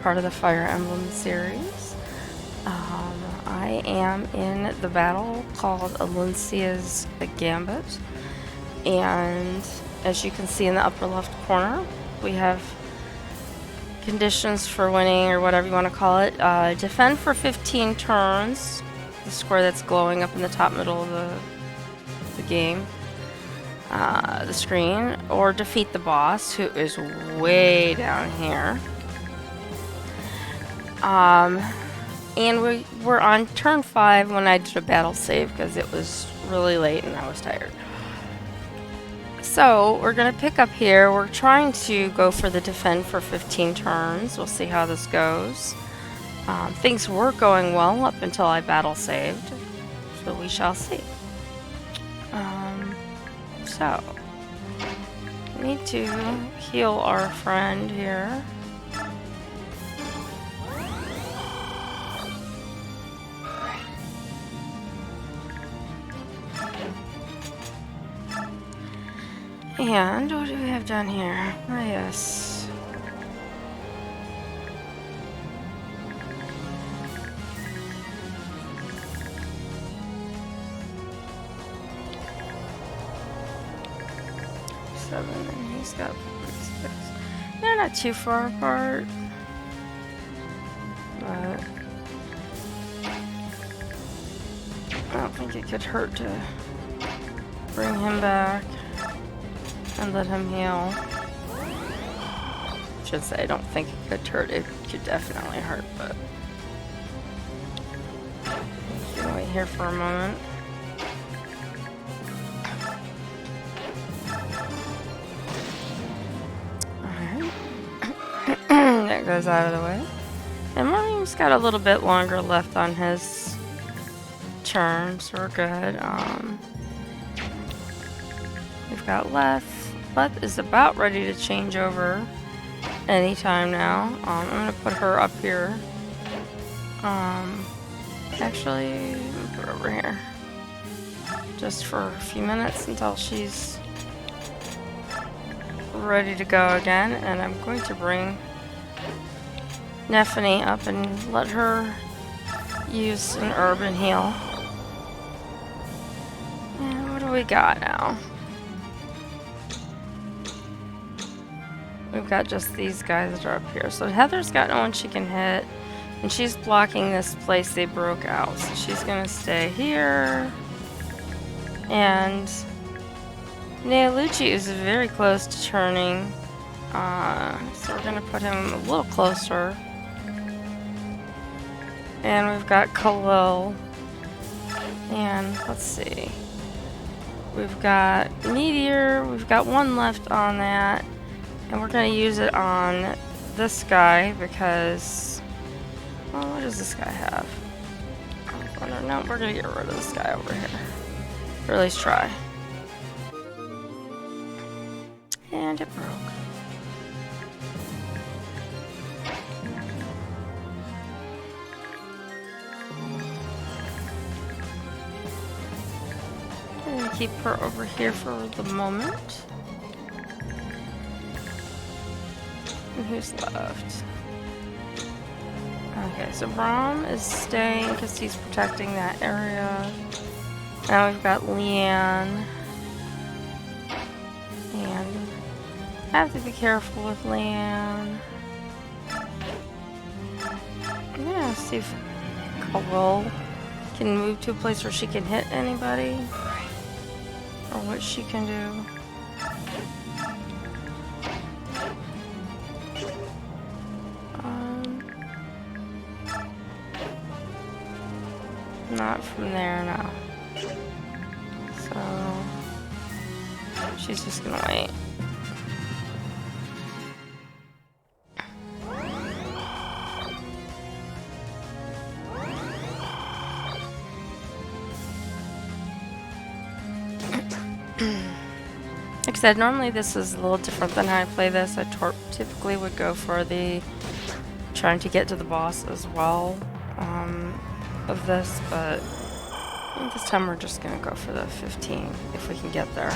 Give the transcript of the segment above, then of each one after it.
part of the Fire Emblem series. I am in the battle called Elincia's Gambit, and as you can see in the upper left corner, we have conditions for winning, or whatever you want to call it. Defend for 15 turns, the square that's glowing up in the top middle of the game, the screen, or defeat the boss, who is way down here. And we were on turn 5 when I did a battle save because it was really late and I was tired. So we're going to pick up here. We're trying to go for the defend for 15 turns. We'll see how this goes. Things were going well up until I battle saved, so we shall see. So we need to heal our friend here. And what do we have done here? Oh, yes. Seven, and he's got 6. They're not too far apart, but I don't think it could hurt to bring him back and let him heal. I should say, I don't think it could hurt. It could definitely hurt, but you can wait here for a moment. Alright. That goes out of the way. And Maureen's got a little bit longer left on his turn, so we're good. We've got Leth. Leth is about ready to change over anytime now. I'm going to put her up here. Actually, put her over here. Just for a few minutes until she's ready to go again. And I'm going to bring Nephany up and let her use an herb and heal. And what do we got now? We've got just these guys that are up here. So Heather's got no one she can hit, and she's blocking this place they broke out. So she's gonna stay here. And Neolucci is very close to turning. So we're gonna put him a little closer. And we've got Khalil. And let's see. We've got Meteor. We've got one left on that. And we're going to use it on this guy because, well, what does this guy have? No, we're going to get rid of this guy over here. Or at least try. And it broke. I'm going to keep her over here for the moment. And who's left? Okay, so Braum is staying because he's protecting that area. Now we've got Leanne. And I have to be careful with Leanne. I'm gonna see if Khalil can move to a place where she can hit anybody. Or what she can do. Not from there, no. So she's just gonna wait. Like I said, normally this is a little different than how I play this. I typically would go for the trying to get to the boss as well. Of this, but I think this time we're just gonna go for the 15 if we can get there.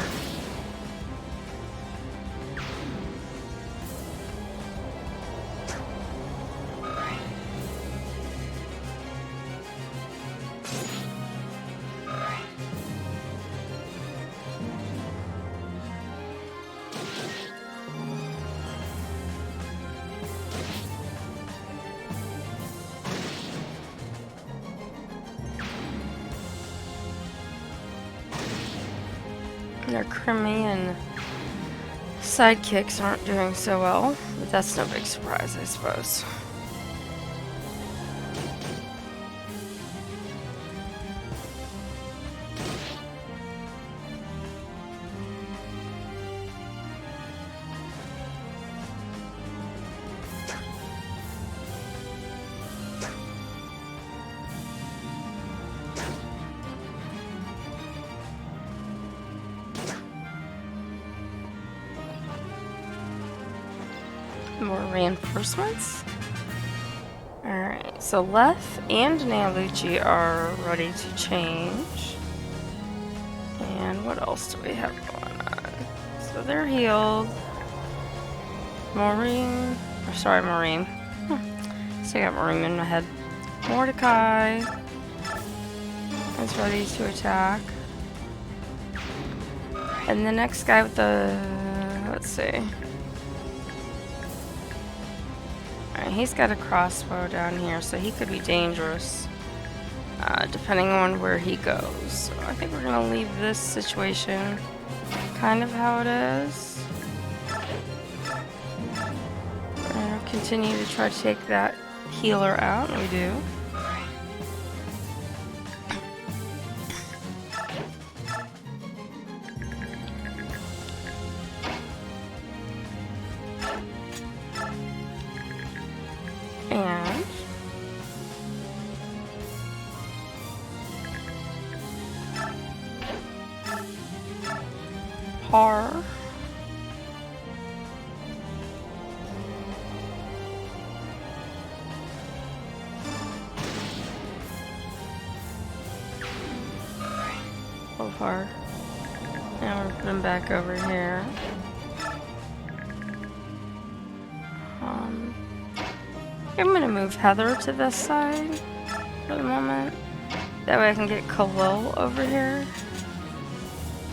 Their Crimean sidekicks aren't doing so well, but that's no big surprise, I suppose. More reinforcements. Alright, so Leth and Nalucci are ready to change. And what else do we have going on? So they're healed. Maureen. Still got Maureen in my head. Mordecai is ready to attack. And the next guy with the... let's see. He's got a crossbow down here, so he could be dangerous, depending on where he goes. So I think we're going to leave this situation kind of how it is. We're going to continue to try to take that healer out, and we do. And Har. Har. Now we're putting back over here. I'm going to move Heather to this side for the moment. That way I can get Khalil over here.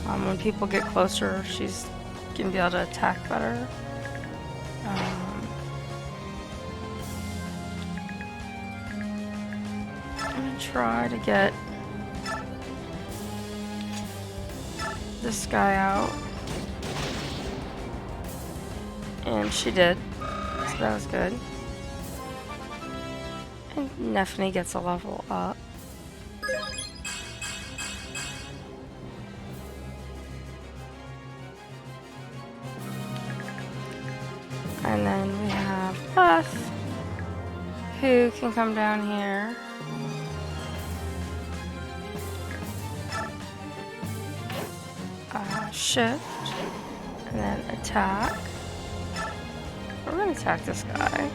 When people get closer, she's going to be able to attack better. I'm going to try to get this guy out. And she did. So that was good. And Nefni gets a level up. And then we have Beth, who can come down here. Shift, and then attack. We're going to attack this guy.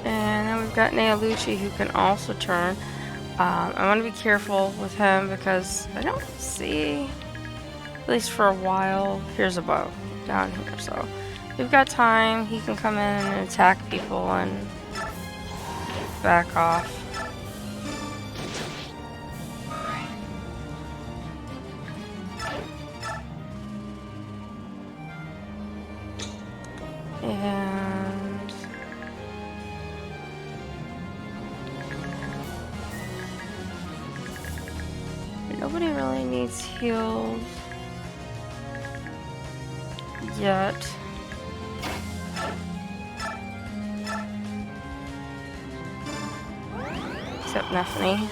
And then we've got Nalucci, who can also turn. I want to be careful with him because I don't see, at least for a while, here's a bow down here. So we've got time. He can come in and attack people and back off. And nobody really needs healed yet. Except Nefni.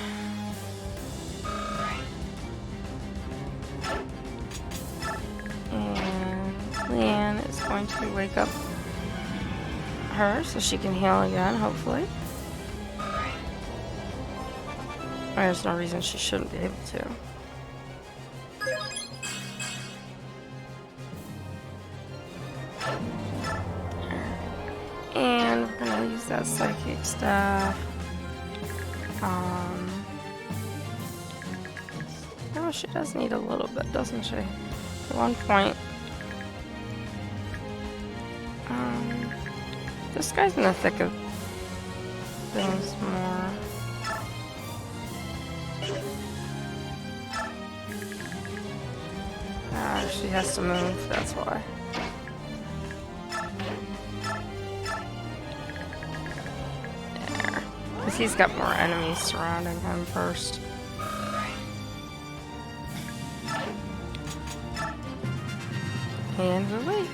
And Leanne is going to wake up her so she can heal again, hopefully. There's no reason she shouldn't be able to. And we're gonna use that psychic staff. Oh, she does need a little bit, doesn't she? At one point. This guy's in the thick of things more. She has to move, that's why. There. because he's got more enemies surrounding him first. And we wait.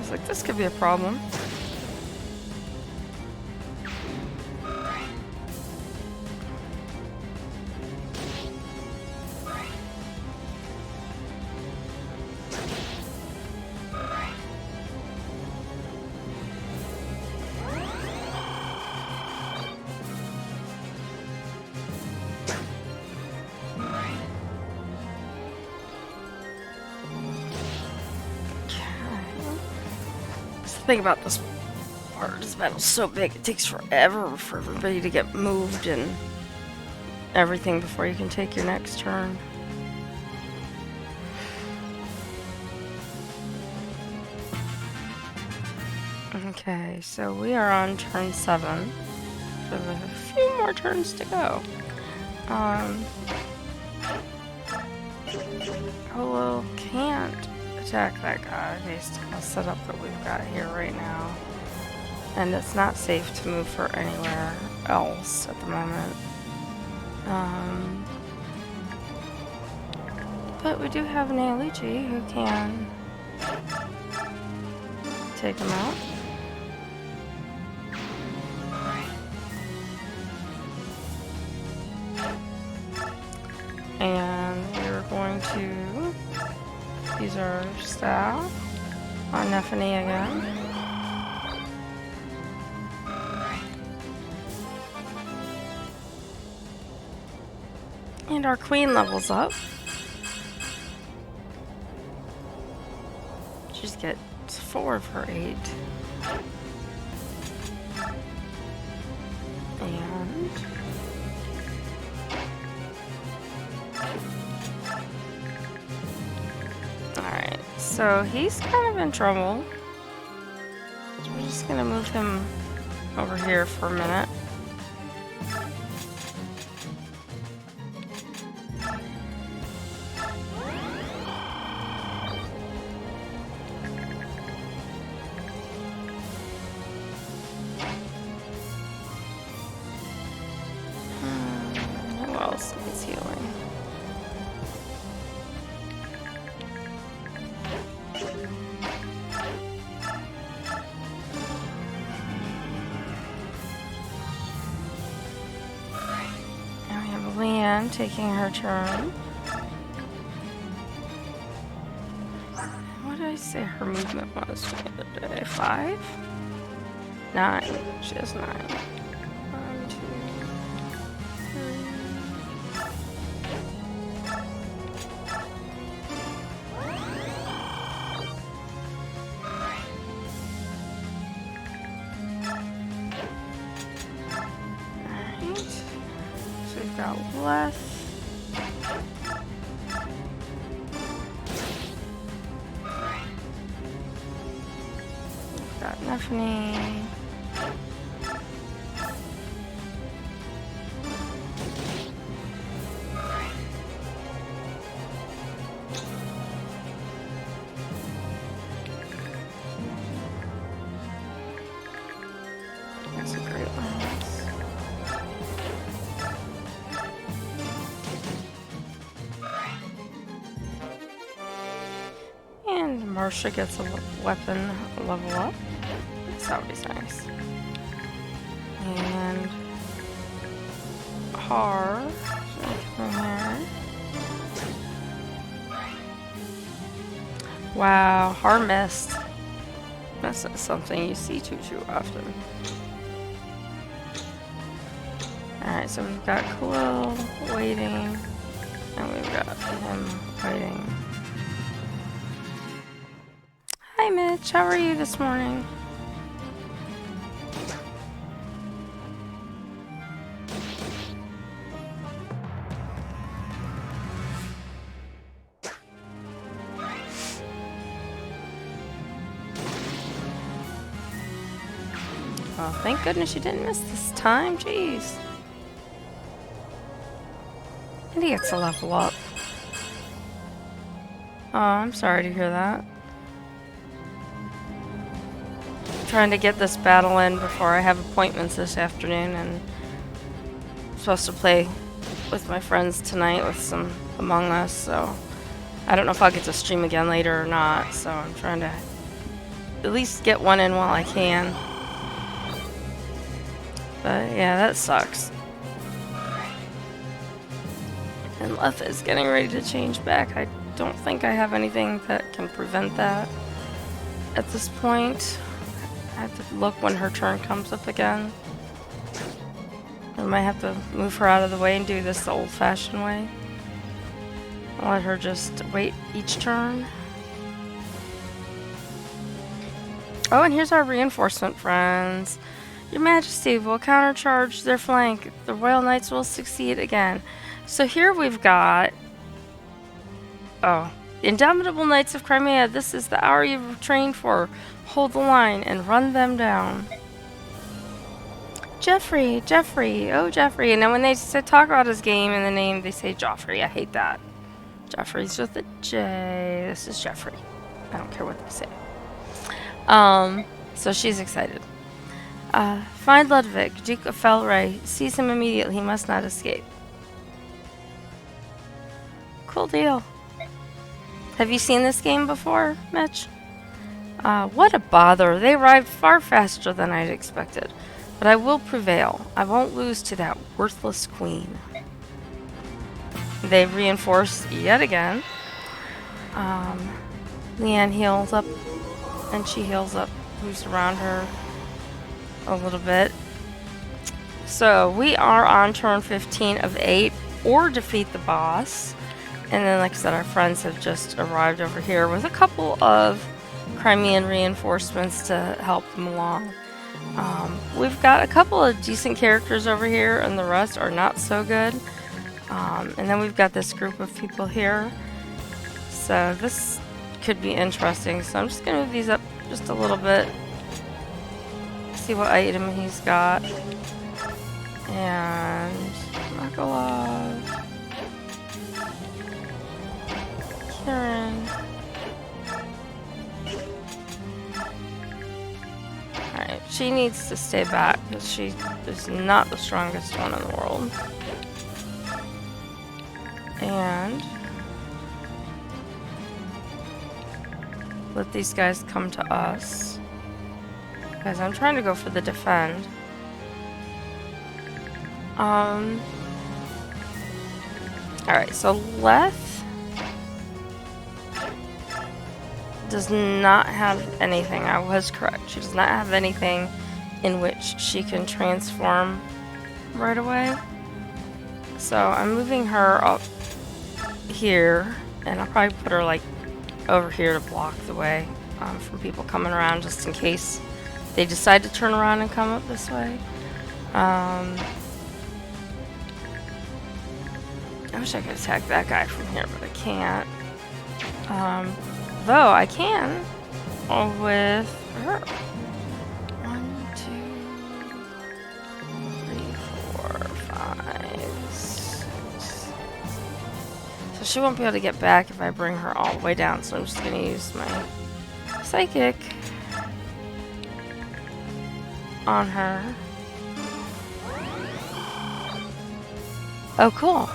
Like, this could be a problem. Thing about this part, this battle's so big, it takes forever for everybody to get moved and everything before you can take your next turn. Okay, so we are on turn 7. There's a few more turns to go. Holo can't attack that guy based on the setup that we've got here right now. And it's not safe to move for anywhere else at the moment. But we do have an Elincia who can take him out. And we're going to use our staff on Nefany again. And our queen levels up. She's gets 4 of her 8. And alright, so he's kind of in trouble. So we're just gonna move him over here for a minute. Who else needs healing? Leanne taking her turn. What did I say her movement was the other day? 5? 9. She has 9. 1, 2, 3. Alright. So we've got Leth. We've got Nefany. That's a great one. And Marsha gets a weapon level up. That's always nice. And Har. Come here. Wow, Har missed. That's not something you see too often. Alright, so we've got Quill waiting. And we've got him waiting. Hi Mitch, how are you this morning? Well, thank goodness you didn't miss this time. Jeez. And he gets to level up. Oh, I'm sorry to hear that. I'm trying to get this battle in before I have appointments this afternoon, and I'm supposed to play with my friends tonight with some Among Us, so I don't know if I'll get to stream again later or not, so I'm trying to at least get one in while I can. But yeah, that sucks. And Leth is getting ready to change back. I don't think I have anything that can prevent that at this point. I have to look when her turn comes up again. I might have to move her out of the way and do this the old-fashioned way. I'll let her just wait each turn. Oh, and here's our reinforcement friends. Your Majesty will countercharge their flank. The Royal Knights will succeed again. So here we've got... Oh. The Indomitable Knights of Crimea. This is the hour you've trained for. Hold the line and run them down. Jeffrey, Jeffrey, oh Jeffrey. And then when they talk about his game and the name, they say Joffrey. I hate that. Jeffrey's with a J. This is Jeffrey. I don't care what they say. So she's excited. Find Ludwig, Duke of Felray. Seize him immediately. He must not escape. Cool deal. Have you seen this game before, Mitch? What a bother. They arrived far faster than I'd expected. But I will prevail. I won't lose to that worthless queen. They reinforce yet again. Leanne heals up, and she heals up who's around her a little bit. So we are on turn 15 of 8, or defeat the boss. And then, like I said, our friends have just arrived over here with a couple of Crimean reinforcements to help them along. We've got a couple of decent characters over here, and the rest are not so good. And then we've got this group of people here. So this could be interesting. So I'm just going to move these up just a little bit. See what item he's got. And Markolov. Kieran. Alright, she needs to stay back because she is not the strongest one in the world. And let these guys come to us. Because I'm trying to go for the defend. Alright, so Leth does not have anything. I was correct. She does not have anything in which she can transform right away. So I'm moving her up here, and I'll probably put her like over here to block the way from people coming around, just in case they decide to turn around and come up this way. I wish I could attack that guy from here, but I can't. Though I can with her. 1, 2, 3, 4, 5, 6. So she won't be able to get back if I bring her all the way down, so I'm just going to use my psychic on her. Oh, cool.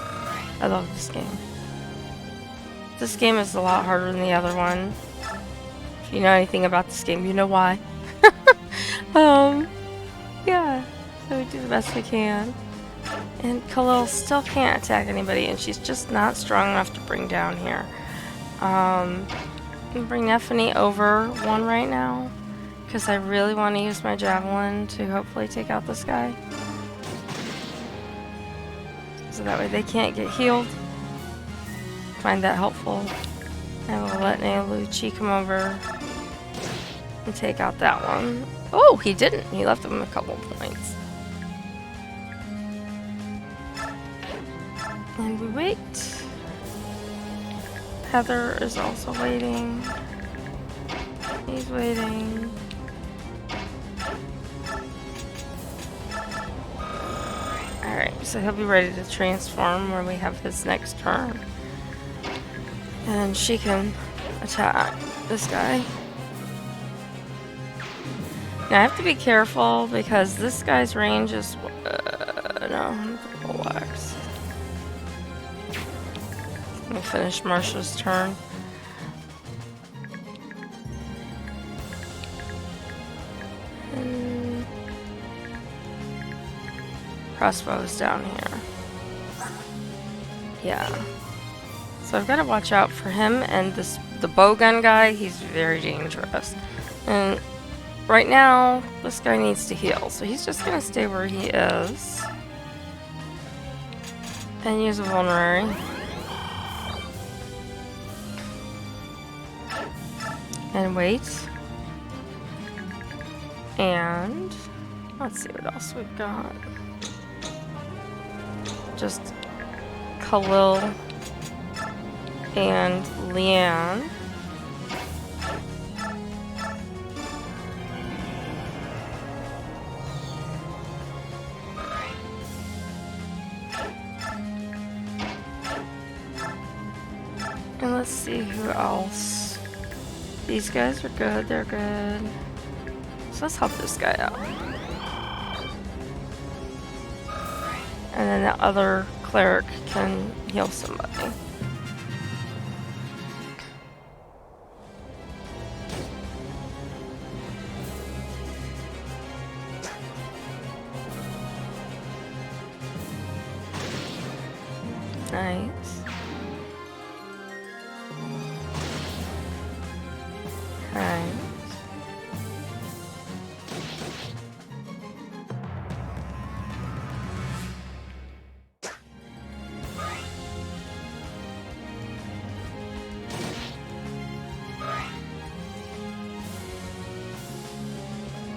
I love this game. This game is a lot harder than the other one. If you know anything about this game, you know why. Yeah. So we do the best we can. And Khalil still can't attack anybody, and she's just not strong enough to bring down here. I'm gonna bring Nephany over 1 right now, because I really want to use my javelin to hopefully take out this guy. So that way they can't get healed. Find that helpful. And we'll let Neolucci come over and take out that one. Oh, he didn't. He left him a couple points. And we wait. Heather is also waiting. He's waiting. So he'll be ready to transform when we have his next turn. And she can attack this guy. Now I have to be careful because this guy's range is... no, relax. Let me finish Marsha's turn. And crossbow's down here. Yeah. So I've got to watch out for him and the bowgun guy. He's very dangerous. And right now, this guy needs to heal. So he's just going to stay where he is. And use a vulnerary. And wait. And let's see what else we've got. Just Khalil and Leanne. And let's see who else. These guys are good, they're good. So let's help this guy out. And then the other cleric can heal somebody. Nice. Alright.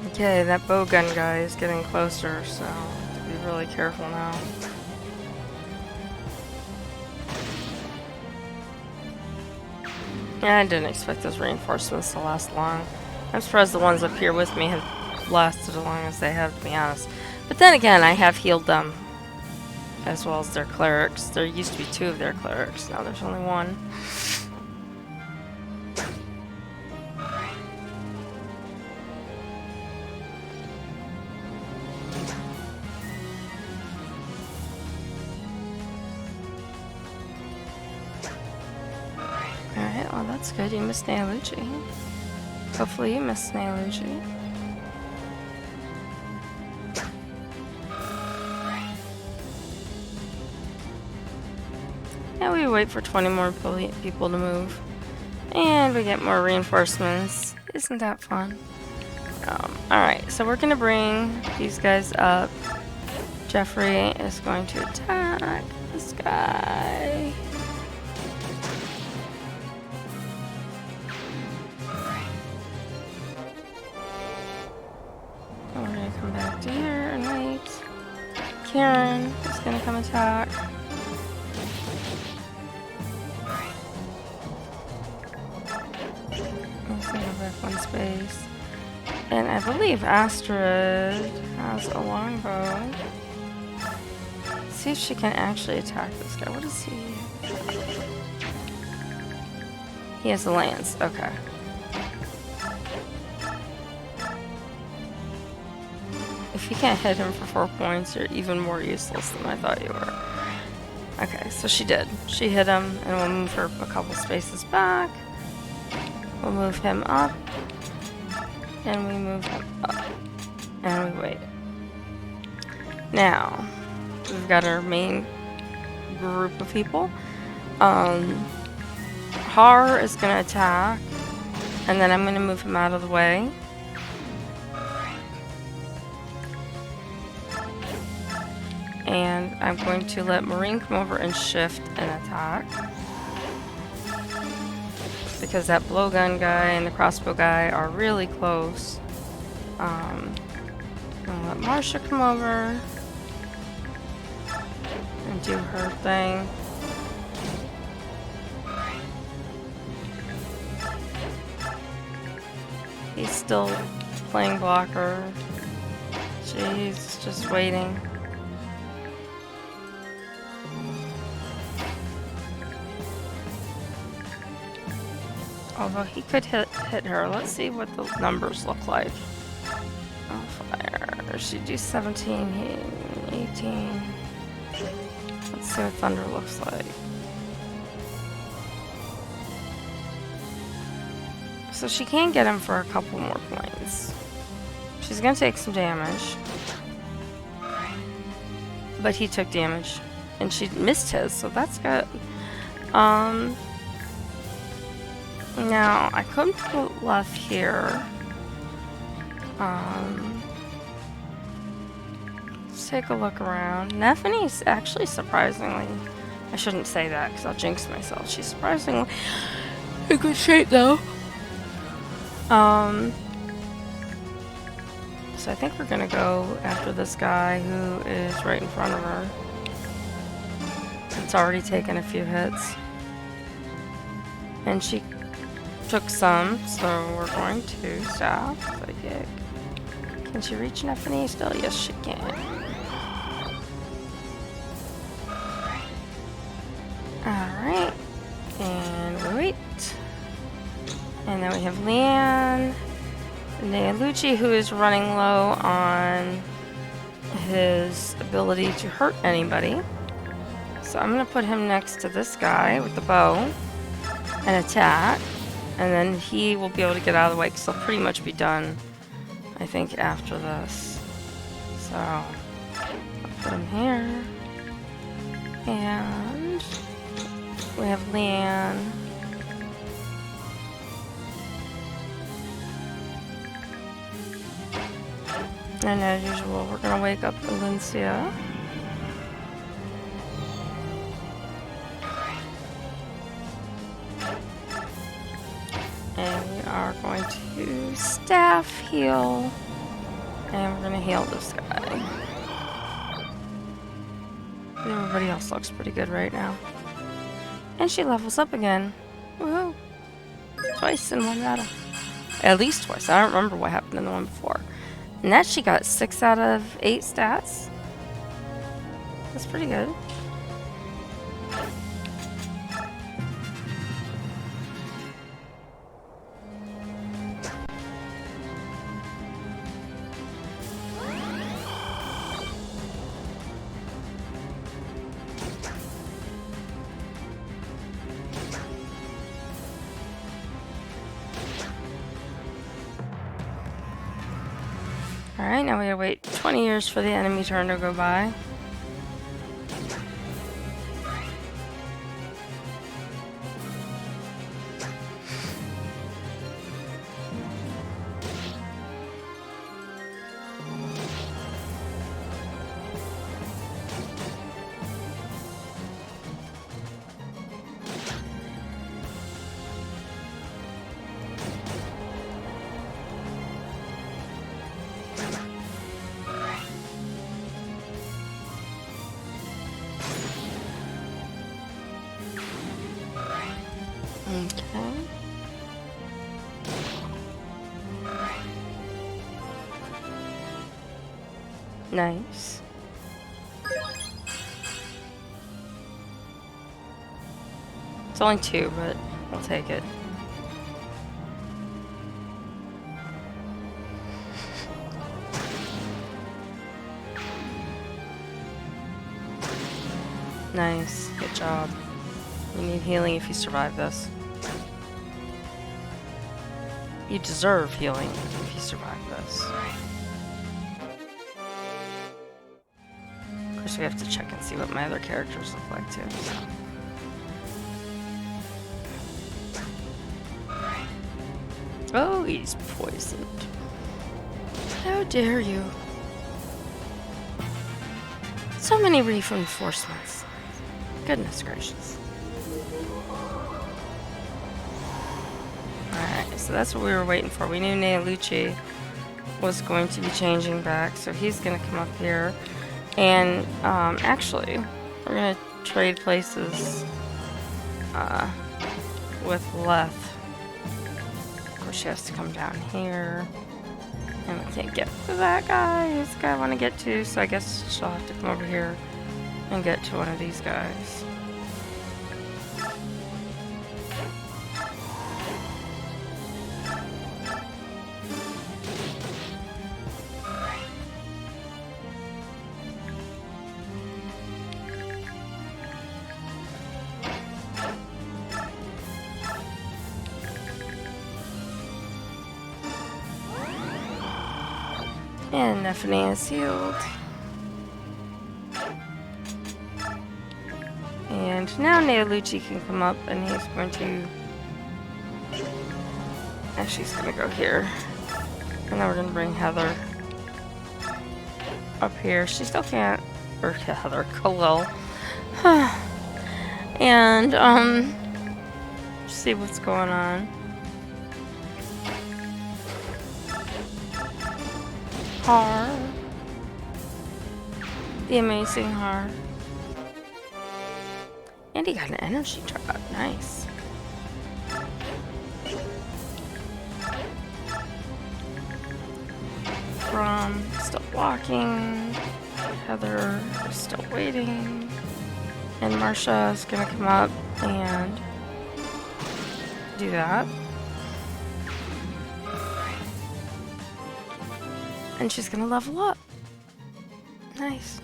Okay, that bowgun guy is getting closer, so I have to be really careful now. Yeah, I didn't expect those reinforcements to last long. I'm surprised the ones up here with me have lasted as long as they have, to be honest. But then again, I have healed them, as well as their clerics. There used to be 2 of their clerics, now there's only 1. Alright, well that's good. You missed Nailuchi. Hopefully you missed Nailuchi. Now we wait for 20 more people to move. And we get more reinforcements. Isn't that fun? Alright, so we're gonna bring these guys up. Jeffrey is going to attack this guy. We're gonna come back to here and wait. Karen is gonna come attack. Let's go back 1 space. And I believe Astrid has a longbow. Let's see if she can actually attack this guy. What is he? He has a lance. Okay. If you can't hit him for 4 points, you're even more useless than I thought you were. Okay, so she did. She hit him, and we'll move her a couple spaces back. We'll move him up. And we move him up. And we wait. Now, we've got our main group of people. Har is going to attack. And then I'm going to move him out of the way. And I'm going to let Marine come over and shift and attack. Because that blowgun guy and the crossbow guy are really close. I'll let Marsha come over and do her thing. He's still playing blocker. She's just waiting. Although he could hit her. Let's see what the numbers look like. Oh, fire. She'd do 17, 18. Let's see what thunder looks like. So she can get him for a couple more points. She's gonna take some damage. But he took damage. And she missed his, so that's good. Now, I couldn't put left here. Let's take a look around. Nephene's actually surprisingly... I shouldn't say that because I'll jinx myself. She's surprisingly in good shape though. So I think we're gonna go after this guy who is right in front of her. It's already taken a few hits. And she took some, so we're going to stop. Psychic. Can she reach Nephene still? Yes, she can. Alright. And we wait. And then we have Leanne. Neolucci, who is running low on his ability to hurt anybody. So I'm going to put him next to this guy with the bow and attack. And then he will be able to get out of the way because he'll pretty much be done, I think, after this. So I'll put him here. And we have Leanne. And as usual, we're going to wake up Elincia. And we are going to staff heal. And we're going to heal this guy. And everybody else looks pretty good right now. And she levels up again. Woohoo! Twice in one battle. At least twice. I don't remember what happened in the one before. And that she got 6 out of 8 stats. That's pretty good. Alright, now we gotta wait 20 years for the enemy turn to go by. Okay. Nice. It's only 2, but I'll take it. Nice. Good job. You need healing if you survive this. You deserve healing if you survive this. Of course, we have to check and see what my other characters look like too. So. Oh, he's poisoned. How dare you? So many reinforcements. Goodness gracious. Alright, so that's what we were waiting for. We knew Neolucci was going to be changing back, so he's going to come up here. And, actually, we're going to trade places with Leth. Of course, she has to come down here. And we can't get to that guy. This guy I want to get to, so I guess she'll have to come over here and get to one of these guys. And Nephany is healed. And now Neolucci can come up and he's going to... And she's going to go here. And then we're going to bring Heather up here. She still can't... Or Heather, Khalil. And, see what's going on. Har. The amazing Har. And he got an energy drop. Nice. From still walking. Heather is still waiting. And Marsha is gonna come up and do that. And she's gonna level up. Nice.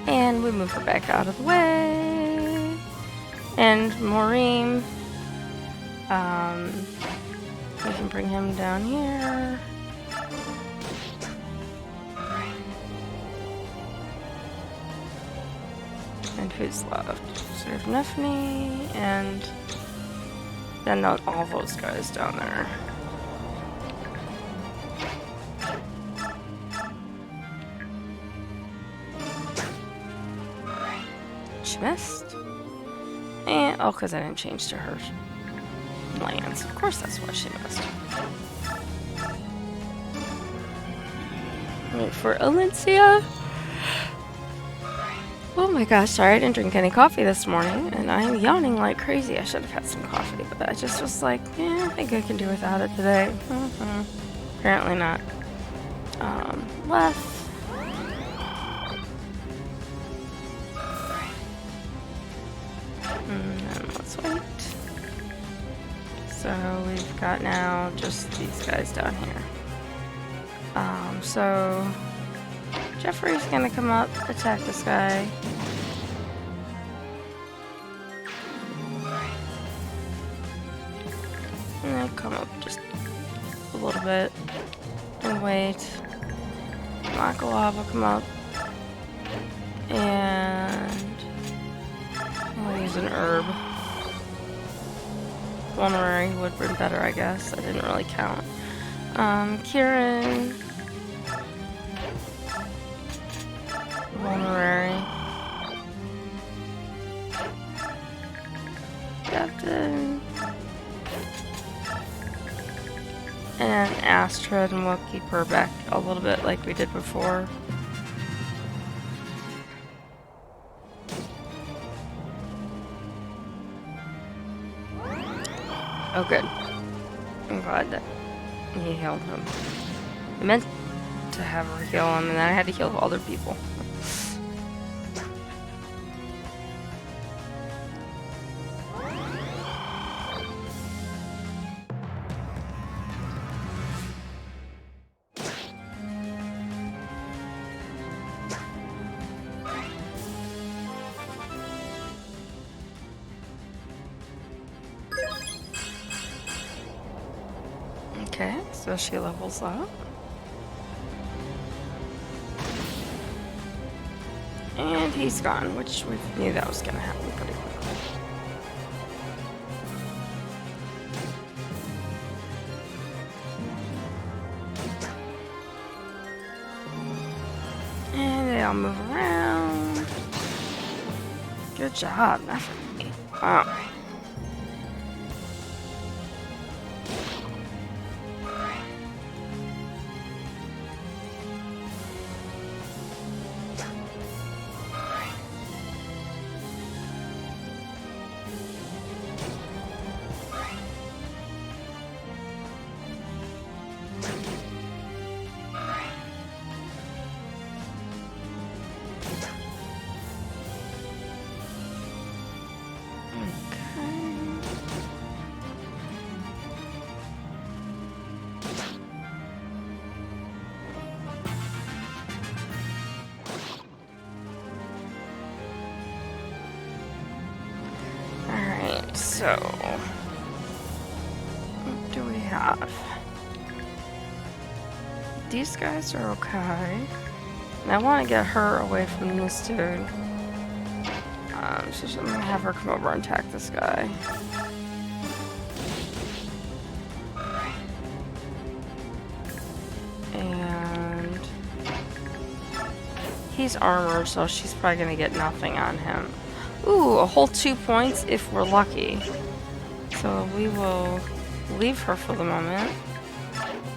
And we move her back out of the way. And Maureen, we can bring him down here. And who's left? So we have Nephany and then not all those guys down there. She missed. And, oh, because I didn't change to her lands. Of course that's why she missed. Wait for Elincia. Oh my gosh, sorry I didn't drink any coffee this morning, and I'm yawning like crazy. I should have had some coffee, but I just was like, yeah, I think I can do without it today. Apparently not. Left. And let's wait. So we've got now just these guys down here. So Jeffrey's gonna come up, attack this guy. And then come up just a little bit and wait. Makalav will come up. And I'll use an herb. Vulnerary would have been better, I guess. I didn't really count. Kieran. Vulnerary. Captain. And Astrid, and we'll keep her back a little bit like we did before. Oh, good. I'm glad that he healed him. I meant to have her heal him, and then I had to heal other people. Okay, so she levels up. And he's gone, which we knew that was going to happen pretty quickly. And they all move around. Good job, Nephany. Wow. So, have? These guys are okay. And I want to get her away from this dude. So I'm gonna have her come over and attack this guy. And he's armored, so she's probably gonna get nothing on him. Ooh, a whole 2 points if we're lucky. So we will leave her for the moment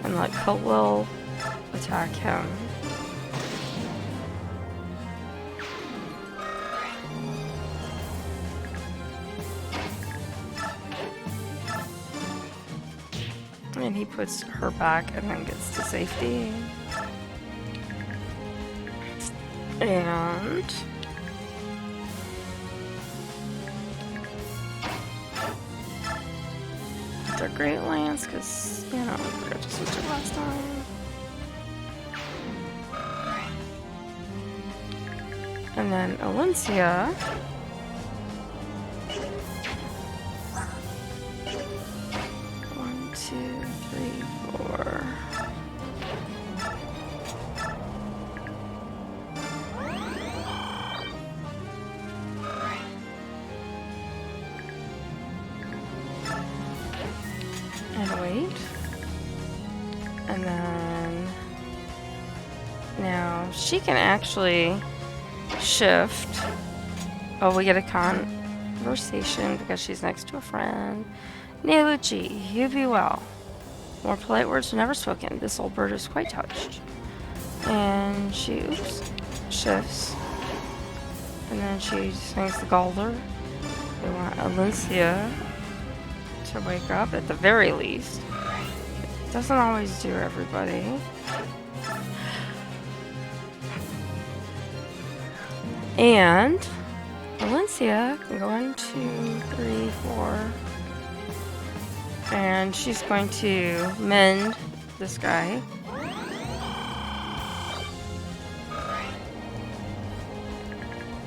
and let Khalil attack him. And he puts her back and then gets to safety. And the Great Lance, because, you know, I forgot to switch it last time. And then Elincia. And wait. And then now she can actually shift. Oh, we get a conversation because she's next to a friend. Neluchi, you be well. More polite words are never spoken. This old bird is quite touched. And she shifts. And then she swings the Galder. We want Elincia to wake up at the very least. It doesn't always do everybody. And Elincia can go 1, 2, 3, 4. And she's going to mend this guy.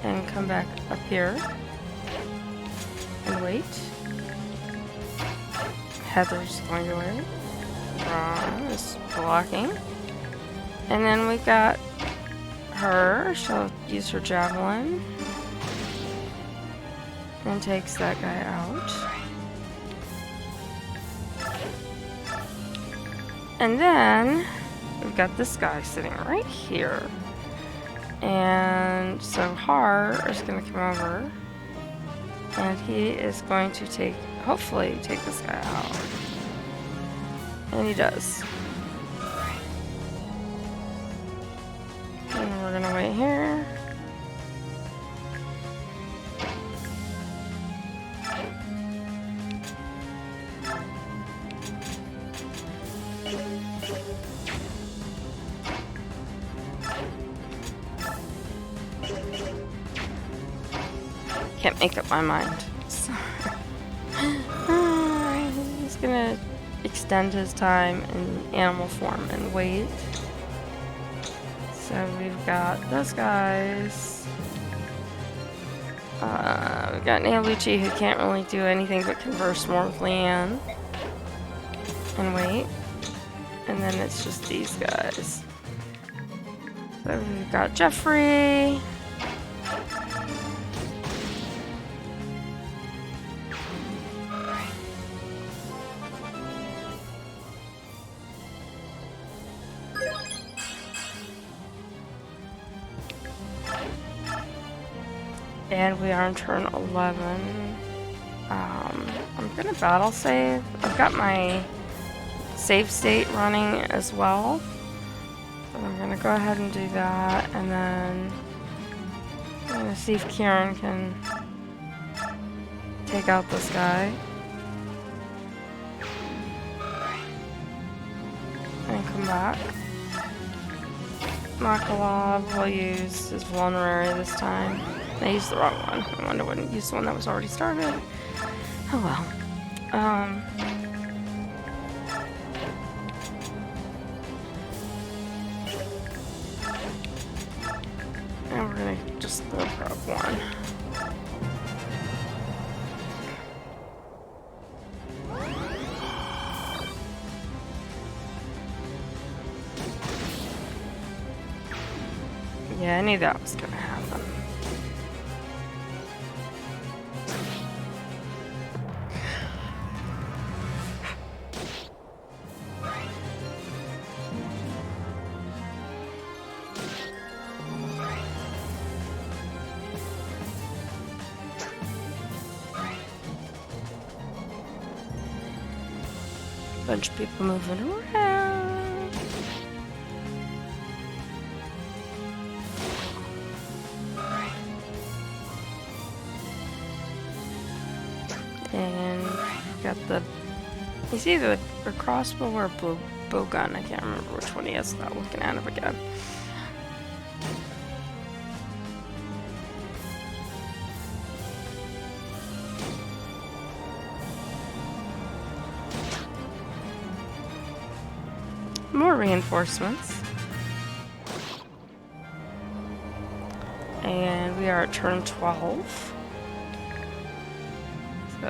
And come back up here. And wait. Heather's going away. Ron is blocking. And then we got her. She'll use her javelin. And takes that guy out. And then we've got this guy sitting right here. And so Har is going to come over. And he is going to hopefully take this guy out. And he does. And we're going to wait here. Can't make up my mind. So he's gonna extend his time in animal form and wait. So we've got those guys. We've got Neluchi, who can't really do anything but converse more with Leanne. And wait. And then it's just these guys. So we've got Jeffrey. And we are on turn 11. I'm gonna battle save. I've got my save state running as well. So I'm gonna go ahead and do that, and then I'm gonna see if Kieran can take out this guy. And come back. Makalov will use his vulnerary this time. I used the wrong one. I wonder I wouldn't use the one that was already started. Oh well. And we're gonna just throw her up one. Yeah, I knew that was gonna happen. Bunch of people moving around. And got the, it's either a crossbow or a bow gun. I can't remember which one he is without looking at him again. More reinforcements. And we are at turn 12. So,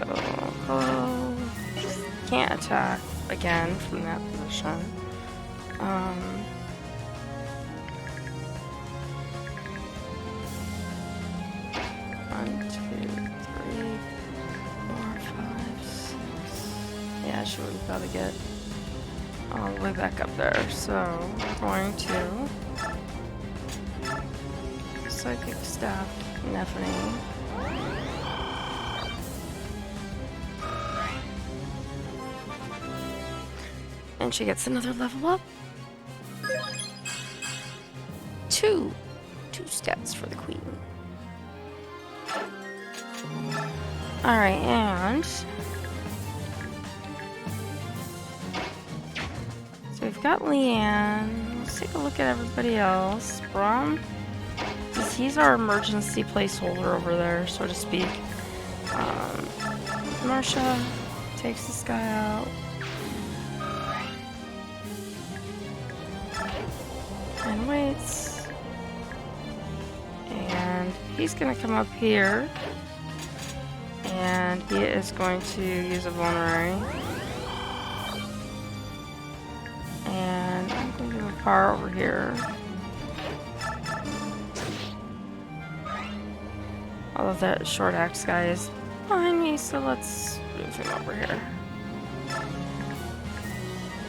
just can't attack again from that position. 1, 2, 3, 4, 5, 6. Yeah, she would have got to get all the way back up there. So, we're going to Psychic Staff Nephany. And she gets another level up. 2 stats for the queen. Alright, and so we've got Leanne. Let's take a look at everybody else. Braum, he's our emergency placeholder over there, so to speak. Marcia takes this guy out. And waits. And he's gonna come up here. And he is going to use a vulnerary. And I'm going to do a car over here. Although that short axe guy is behind me, so let's move him over here.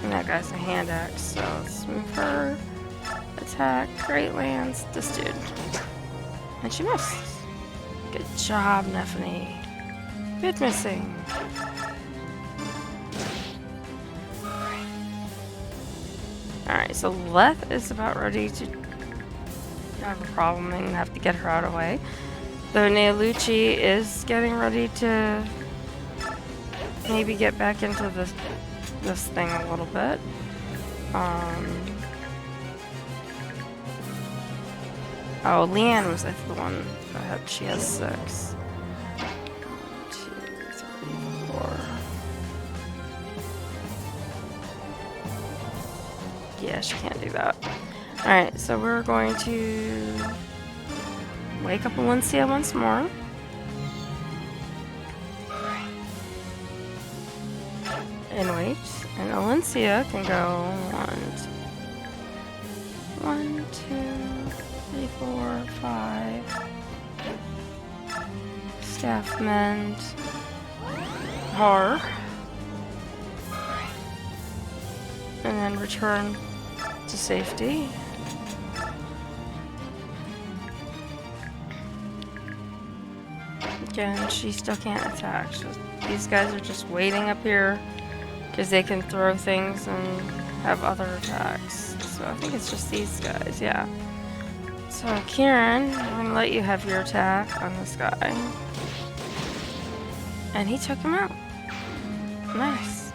And that guy's a hand axe, so let's move her. Attack, great lands, this dude. And she missed. Good job, Nephany. Good missing. Alright, so Leth is about ready to have a problem and have to get her out of the way. Though Neolucci is getting ready to maybe get back into this thing a little bit. Oh, Leanne was the one that had, she has 6. 1, 2, 3, 4. Yeah, she can't do that. Alright, so we're going to wake up Elincia once more. And wait. And Elincia can go 1, 2, 3, 4, 5. Staff mend. Har. And then return to safety. Again, she still can't attack. So these guys are just waiting up here because they can throw things and have other attacks. So I think it's just these guys, yeah. So Kieran, I'm gonna let you have your attack on this guy. And he took him out. Nice.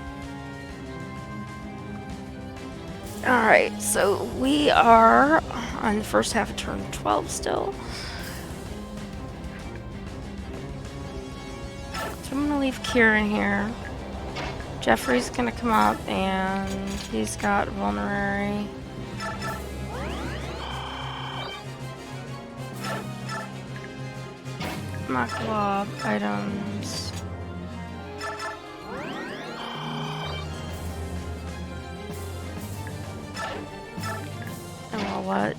Alright, so we are on the first half of turn 12 still. So I'm gonna leave Kieran here. Jeffrey's gonna come up and he's got vulnerary. Macabre items. And we'll let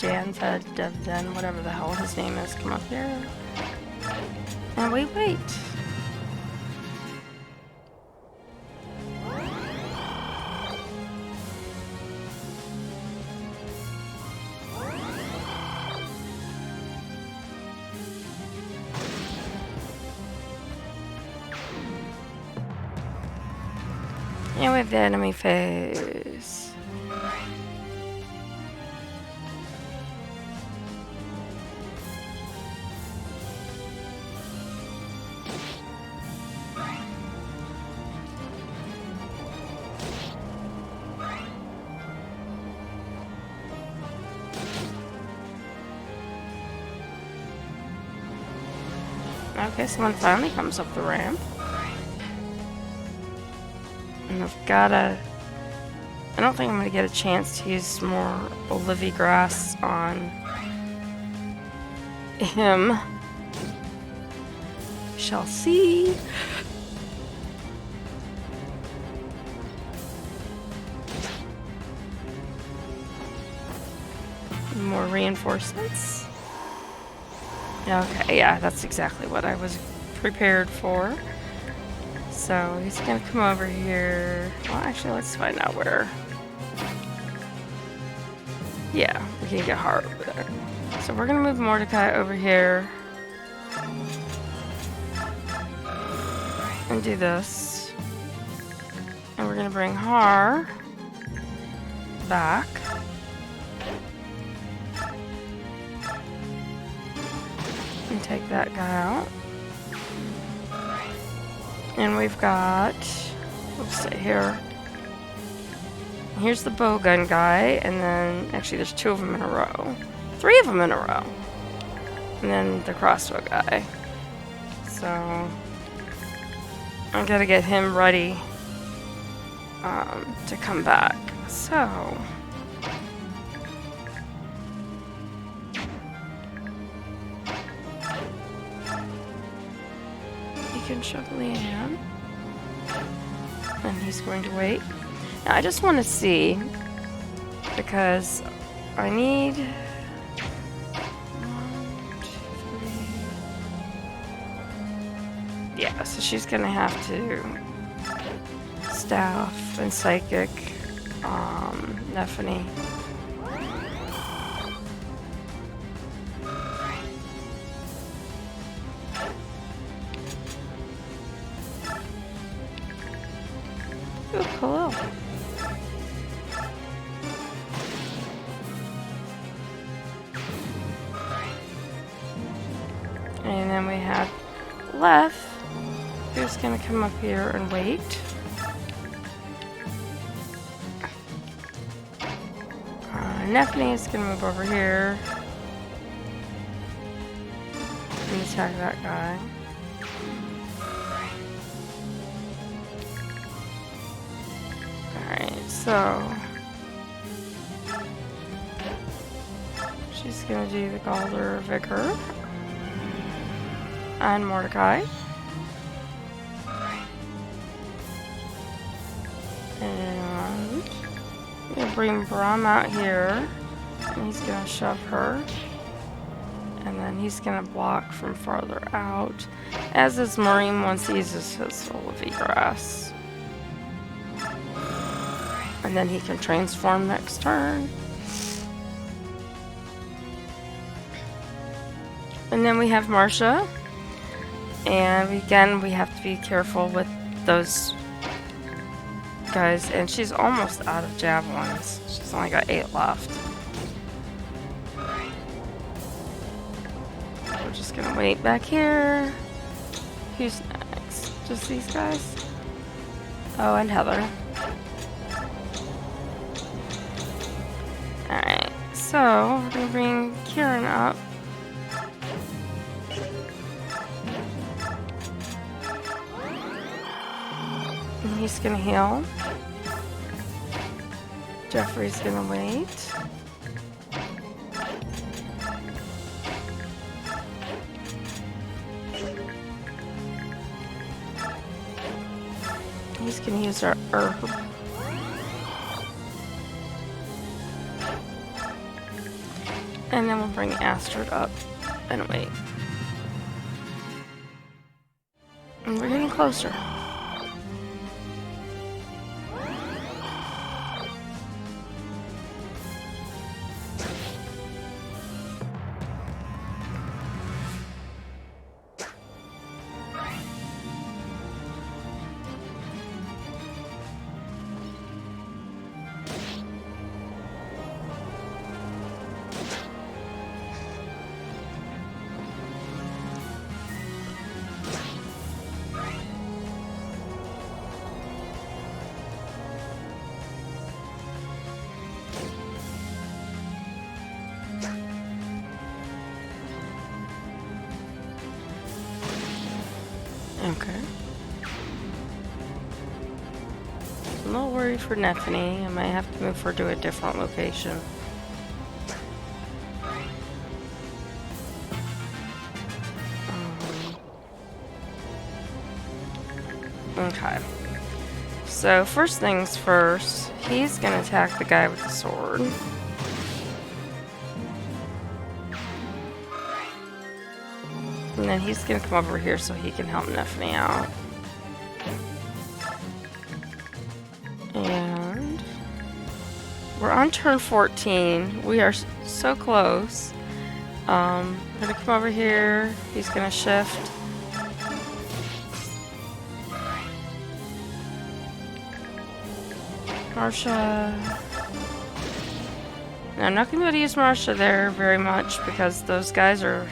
Devden, whatever the hell his name is, come up here. And we wait. And we have the enemy phase. Okay, someone finally comes up the ramp. And I've gotta... I don't think I'm gonna get a chance to use more Olivia grass on him. We shall see. More reinforcements. Okay, yeah, that's exactly what I was prepared for. So he's gonna come over here. Well, actually, let's find out where. Yeah, we can get Hart over there. So we're gonna move Mordecai over here. And do this. And we're gonna bring Har back. And take that guy out. And we've got, let's see here. Here's the bowgun guy, and then actually there's 2 of them in a row. 3 of them in a row. And then the crossbow guy. So I gotta get him ready to come back. So can shove Leanne. And he's going to wait. Now, I just want to see, because I need 1, 2, 3. Yeah, so she's going to have to staff and psychic Nephany. Oh, hello. And then we have Leth, who's gonna come up here and wait. Nephany is gonna move over here and attack that guy. So she's gonna do the Galder Vicar and Mordecai. And I'm gonna bring Brahm out here. And he's gonna shove her. And then he's gonna block from farther out. As is Maureen once he uses his Olivia grass. And then he can transform next turn. And then we have Marcia. And again, we have to be careful with those guys. And she's almost out of javelins. She's only got 8 left. We're just gonna wait back here. Who's next? Just these guys? Oh, and Heather. Alright, so we're gonna bring Kieran up. And he's gonna heal. Jeffrey's gonna wait. He's gonna use our herb. And then we'll bring Astrid up and wait. And we're getting closer. Okay. I'm a little worried for Neffany. I might have to move her to a different location. Okay. So, first things first, he's gonna attack the guy with the sword. And then he's gonna come over here so he can help Neffany out. And we're on turn 14. We are so close. I'm gonna come over here. He's gonna shift. Marsha. Now, I'm not gonna be able to use Marsha there very much because those guys are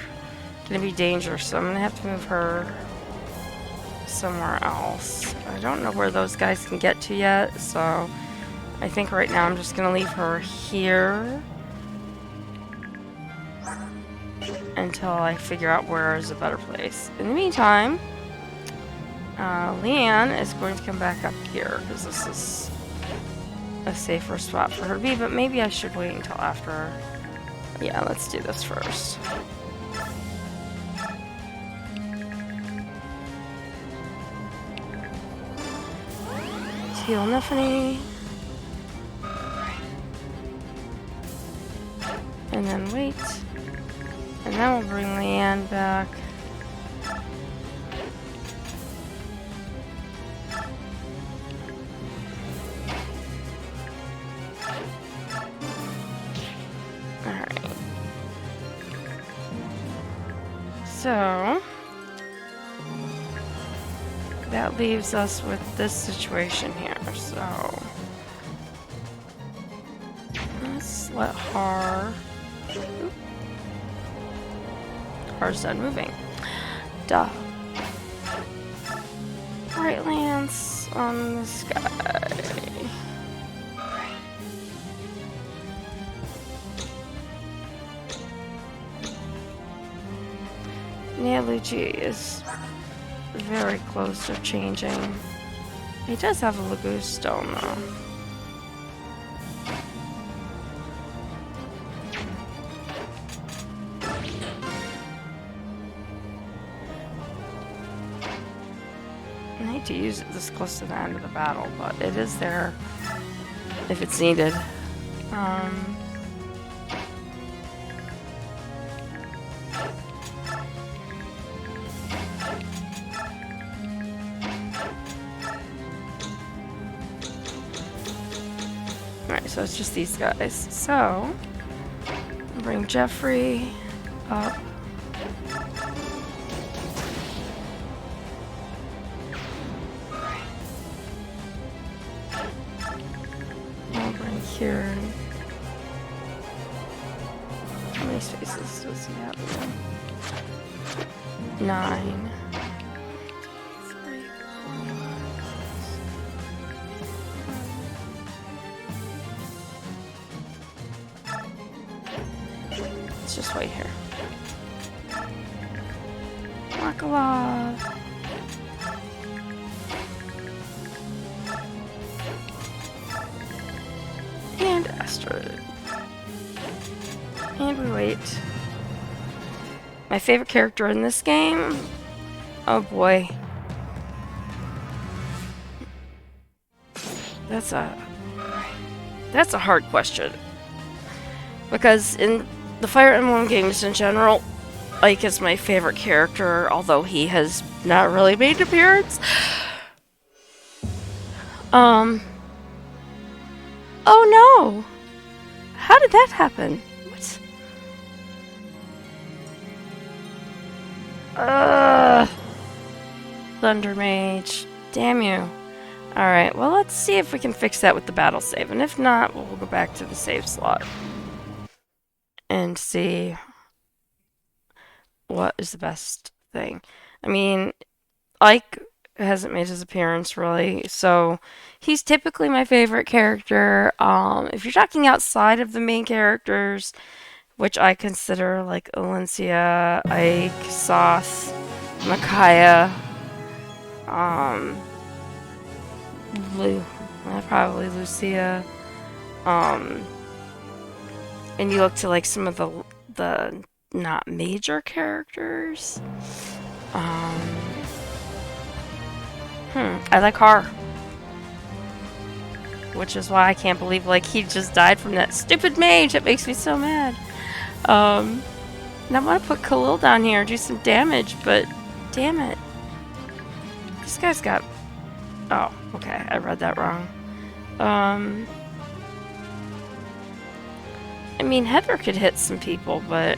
gonna be dangerous, so I'm gonna have to move her somewhere else. I don't know where those guys can get to yet, so I think right now I'm just gonna leave her here until I figure out where is a better place. In the meantime, Leanne is going to come back up here because this is a safer spot for her to be, but maybe I should wait until after. Yeah, let's do this first. Heal Neffany. And then wait. And then we'll bring Leanne back. Alright. So that leaves us with this situation here, so let's let Har... Oop. Har's done moving. Duh. Right Lance on this guy. Neolucci is very close to changing. He does have a Lagoose Stone though. I hate to use it this close to the end of the battle, but it is there if it's needed. Alright, so it's just these guys. So, bring Jeffrey up. I'll bring Kieran. How many spaces does he have again? 9. Just wait here. Makalov. And Astrid. And we wait. My favorite character in this game? Oh boy. That's a hard question. Because in the Fire Emblem games in general, Ike is my favorite character, although he has not really made an appearance. Oh no! How did that happen? What? Thunder Mage. Damn you. Alright, well let's see if we can fix that with the battle save, and if not, we'll go back to the save slot and see what is the best thing. I mean, Ike hasn't made his appearance really, so he's typically my favorite character. If you're talking outside of the main characters, which I consider like Elincia, Ike, Soth, Micaiah, probably Lucia, and you look to like some of the not major characters. I like Har, which is why I can't believe like he just died from that stupid mage. It makes me so mad. And I want to put Khalil down here and do some damage, but damn it, this guy's got. Oh, okay, I read that wrong. I mean, Heather could hit some people, but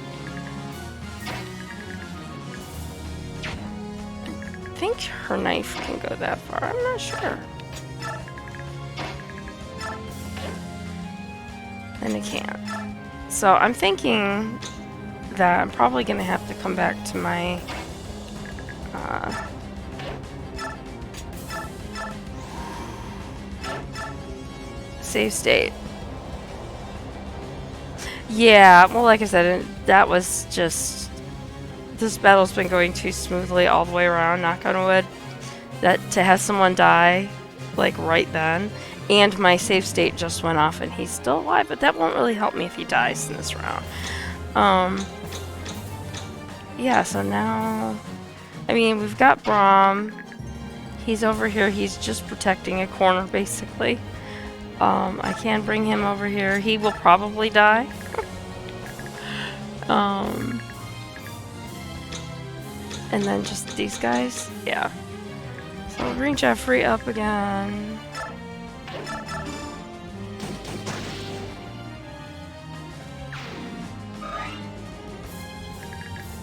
I think her knife can go that far. I'm not sure. And it can't. So I'm thinking that I'm probably going to have to come back to my save state. Yeah, well, like I said, that was just... This battle's been going too smoothly all the way around, knock on wood. That to have someone die, like, right then. And my save state just went off and he's still alive, but that won't really help me if he dies in this round. Yeah, so now... I mean, we've got Braum. He's over here, he's just protecting a corner, basically. I can bring him over here. He will probably die. And then just these guys. Yeah. So we'll bring Jeffrey up again.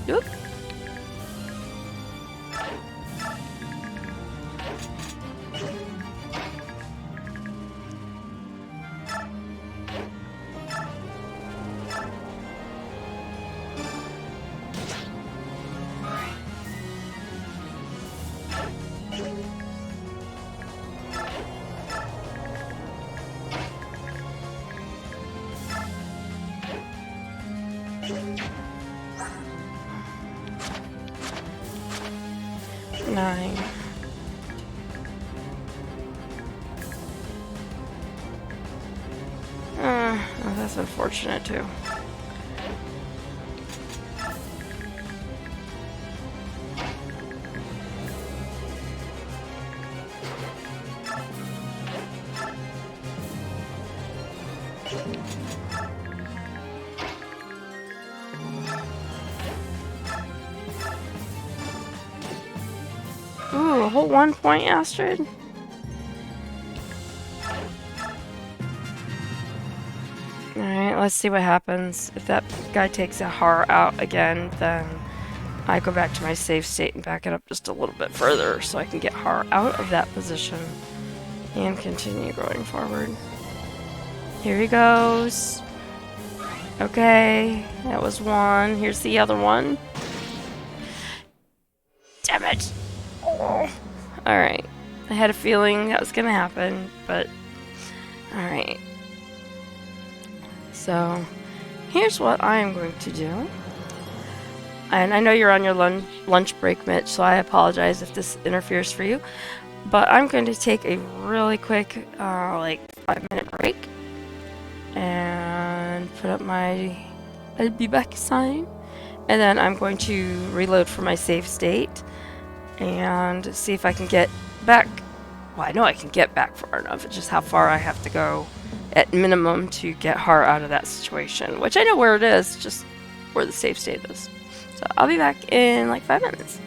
Oop. Nine. Oh, that's unfortunate too. Ooh, a whole 1 point, Astrid. Alright, let's see what happens. If that guy takes a Har out again, then I go back to my save state and back it up just a little bit further so I can get Har out of that position and continue going forward. Here he goes. Okay, that was one. Here's the other one. Damn it! Oh. Alright, I had a feeling that was gonna happen, but alright. So, here's what I am going to do. And I know you're on your lunch break, Mitch, so I apologize if this interferes for you. But I'm going to take a really quick, like, 5-minute break. And put up my I'll be back sign. And then I'm going to reload for my save state. And see if I can get back. Well, I know I can get back far enough. It's just how far I have to go at minimum to get her out of that situation, which I know where it is, just where the safe state is. So I'll be back in like 5 minutes.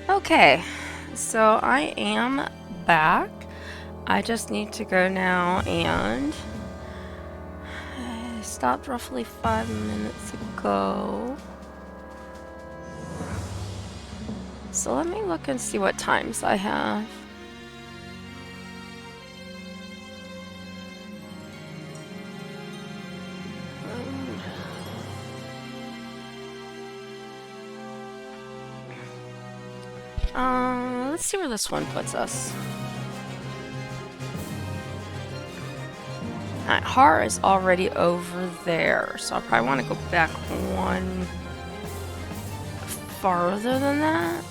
Okay, so I am back. I just need to go now, and I stopped roughly 5 minutes ago. So let me look and see what times I have. Let's see where this one puts us. Alright, Har is already over there, so I probably want to go back one farther than that.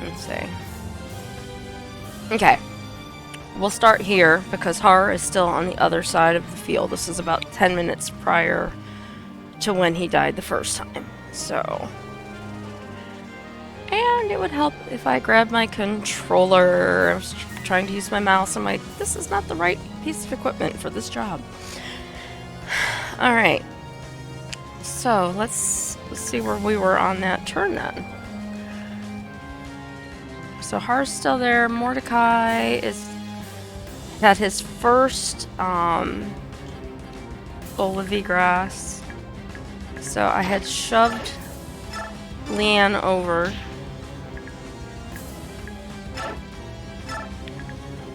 Let's see. Okay. We'll start here because Har is still on the other side of the field. This is about 10 minutes prior to when he died the first time. So, and it would help if I grabbed my controller. I was trying to use my mouse. I'm like, this is not the right piece of equipment for this job. Alright. So, let's see where we were on that turn then. So Har's still there. Mordecai had his first Olivia grass. So I had shoved Leanne over.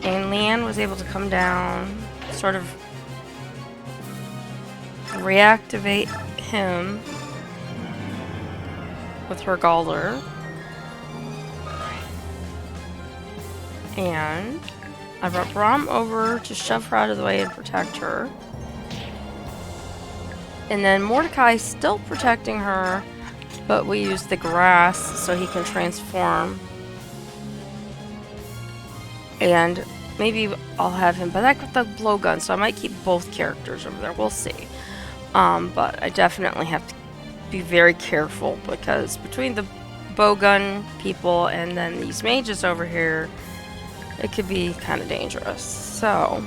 And Leanne was able to come down, sort of reactivate him with her Galder. And I brought Braum over to shove her out of the way and protect her. And then Mordecai's still protecting her, but we use the grass so he can transform. And maybe I'll have him, but I got the blowgun, so I might keep both characters over there. We'll see. But I definitely have to be very careful because between the bowgun people and then these mages over here, it could be kind of dangerous. So,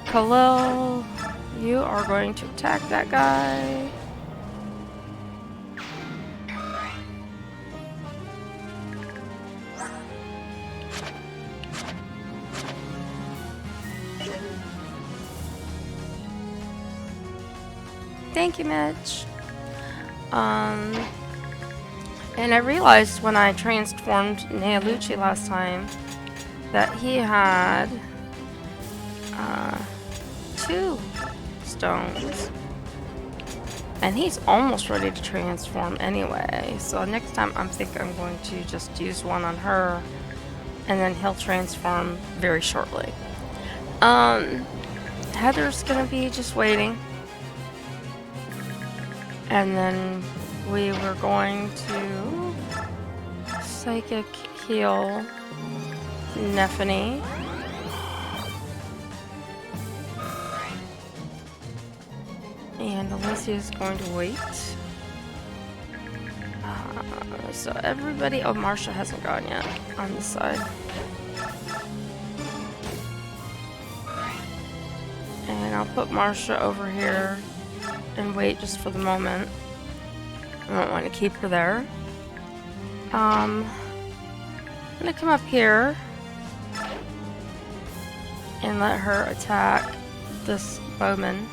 Khalil, you are going to attack that guy. Thank you, Mitch. And I realized when I transformed Nealucci last time that he had 2 stones. And he's almost ready to transform anyway. So next time I think I'm going to just use one on her and then he'll transform very shortly. Heather's gonna be just waiting. And then we were going to psychic heal Nephany. And Elincia is going to wait. So everybody... Oh, Marsha hasn't gone yet on this side. And I'll put Marsha over here and wait just for the moment. I don't want to keep her there. I'm gonna come up here and let her attack this bowman.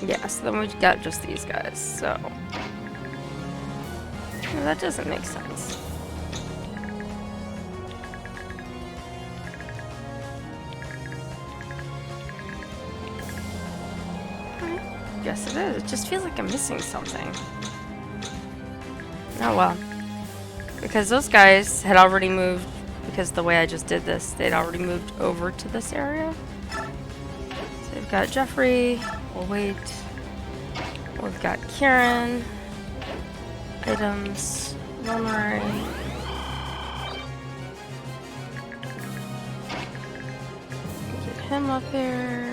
Yes, then we've got just these guys, so... No, that doesn't make sense. Yes, it is. It just feels like I'm missing something. Oh well. Because those guys had already moved, because the way I just did this, they'd already moved over to this area. So we've got Jeffrey. We'll wait. We've got Kieran. Items. Vulnerary. Get him up here.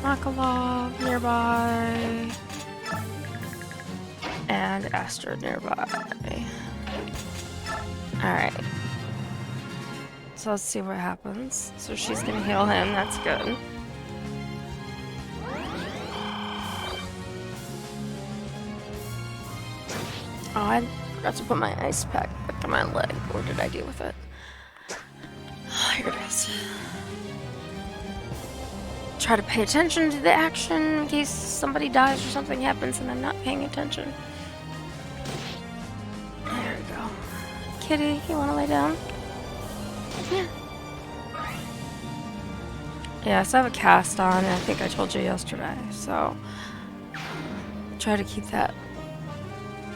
Makalov nearby. And Astrid nearby. Alright. So let's see what happens. So she's gonna heal him, that's good. Oh, I forgot to put my ice pack back on my leg. What did I do with it? Oh, here it is. Try to pay attention to the action in case somebody dies or something happens and I'm not paying attention. There we go. Kitty, you wanna lay down? Yeah. Yeah, so I have a cast on, and I think I told you yesterday, so try to keep that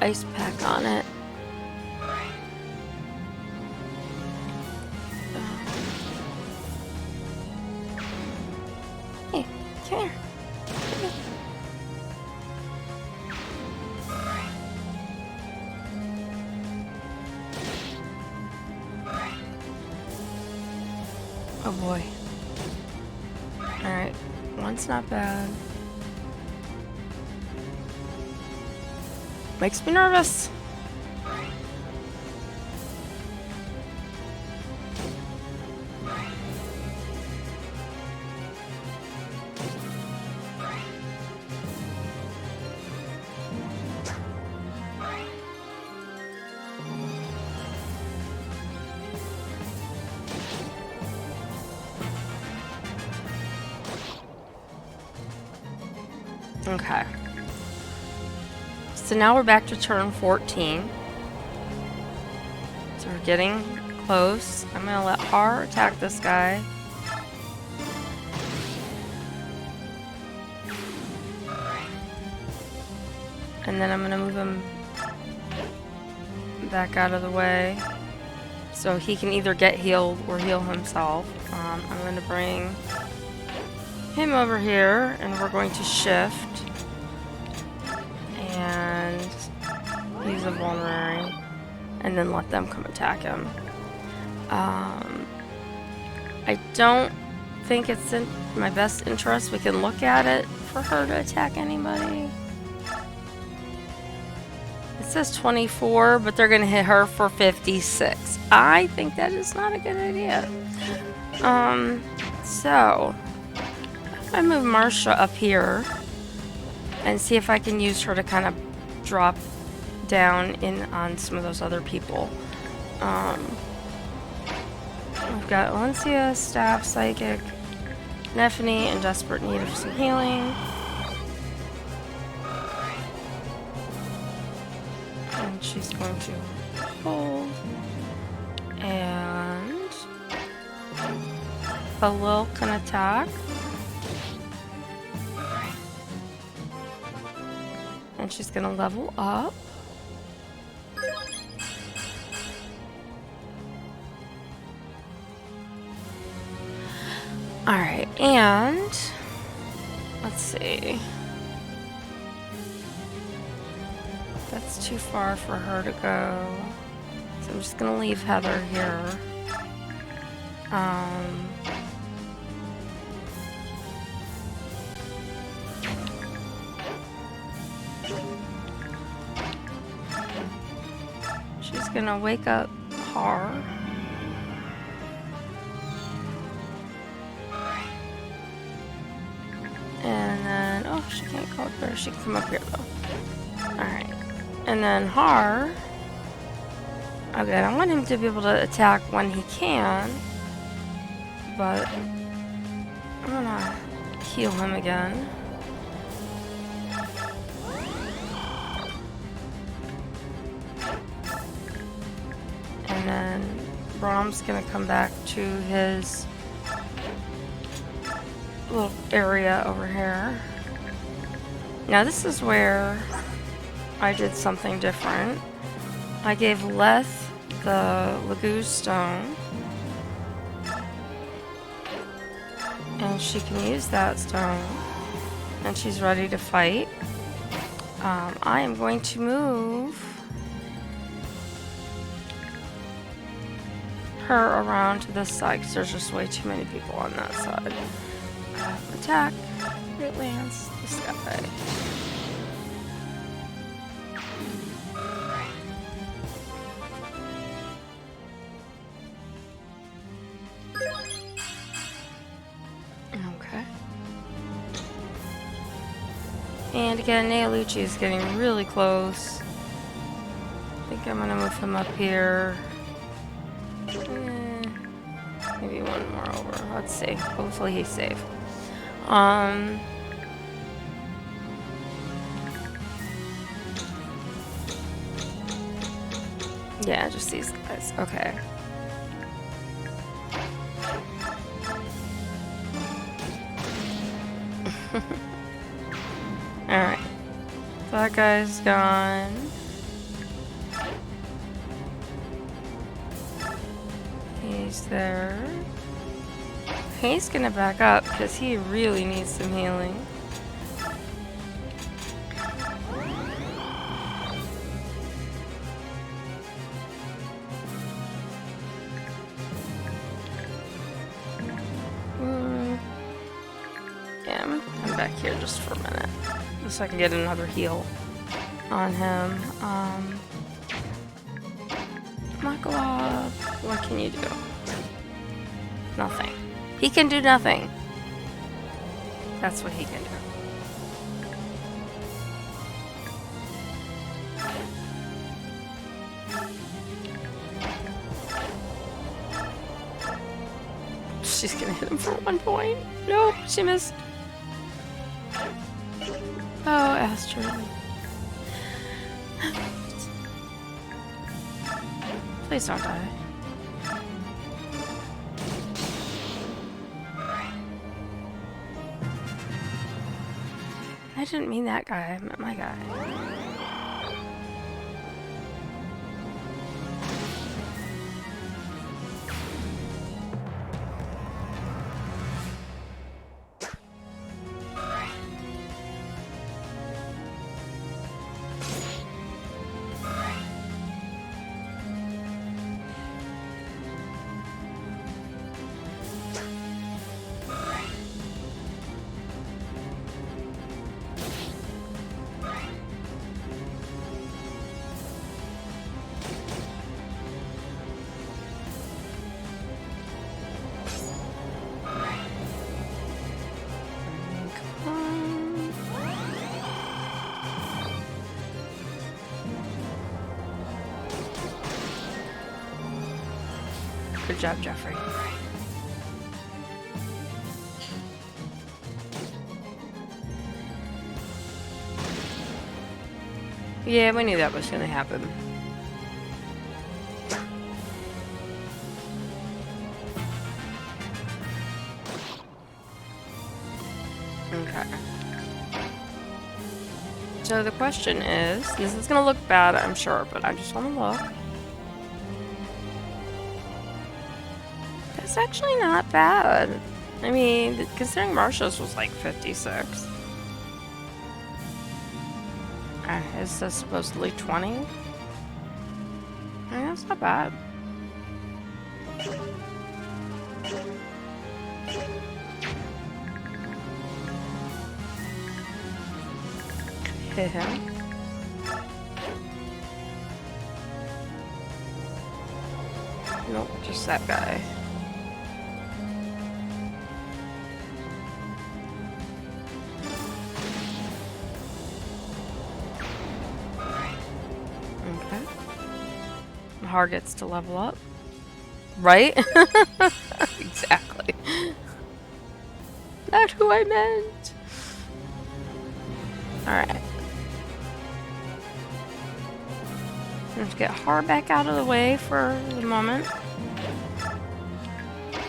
ice pack on it. Hey, come here. Oh boy. Alright, one's not bad. Makes me nervous. Okay. So now we're back to turn 14. So we're getting close. I'm gonna let Har attack this guy. And then I'm gonna move him back out of the way so he can either get healed or heal himself. I'm gonna bring him over here and we're going to shift. And use a vulnerary, and then let them come attack him. I don't think it's in my best interest. We can look at it for her to attack anybody. It says 24, but they're gonna hit her for 56. I think that is not a good idea. So I move Marsha up here and see if I can use her to kind of drop down in on some of those other people. We've got Elincia, Staff, Psychic, Nephany, in desperate need of some healing. And she's going to hold. And Balil can attack. And she's gonna level up. Alright, and let's see. That's too far for her to go. So I'm just gonna leave Heather here. She's gonna wake up Har. And then, oh, she can't go up there. She can come up here though. Alright. And then Har. Okay, I want him to be able to attack when he can. But I'm gonna heal him again. And then Brahm's gonna come back to his little area over here. Now this is where I did something different. I gave Leth the Lagoo stone. And she can use that stone. And she's ready to fight. I am going to move her around to this side because there's just way too many people on that side. Attack. It lands this guy. Okay. And again, Elincia is getting really close. I think I'm gonna move him up here. Maybe one more over. Let's see. Hopefully he's safe. Yeah, just these guys. Okay. Alright. That guy's gone. He's there. He's gonna back up because he really needs some healing. Yeah, I'm back here just for a minute. Just so I can get another heal on him. Makalov, what can you do? Nothing. He can do nothing. That's what he can do. She's gonna hit him for 1 point. Nope, she missed. Oh, Astrid. Please don't die. I didn't mean that guy, I meant my guy. Good job, Jeffrey. Yeah, we knew that was gonna happen. Okay. So the question is, this is gonna look bad, I'm sure, but I just wanna look. That's actually not bad. I mean, considering Marsha's was like 56. Is this supposedly 20? I mean, that's not bad. Hit him. Nope, just that guy. Okay. Har gets to level up. Right? Exactly. Not who I meant. Alright. Let's get Har back out of the way for the moment.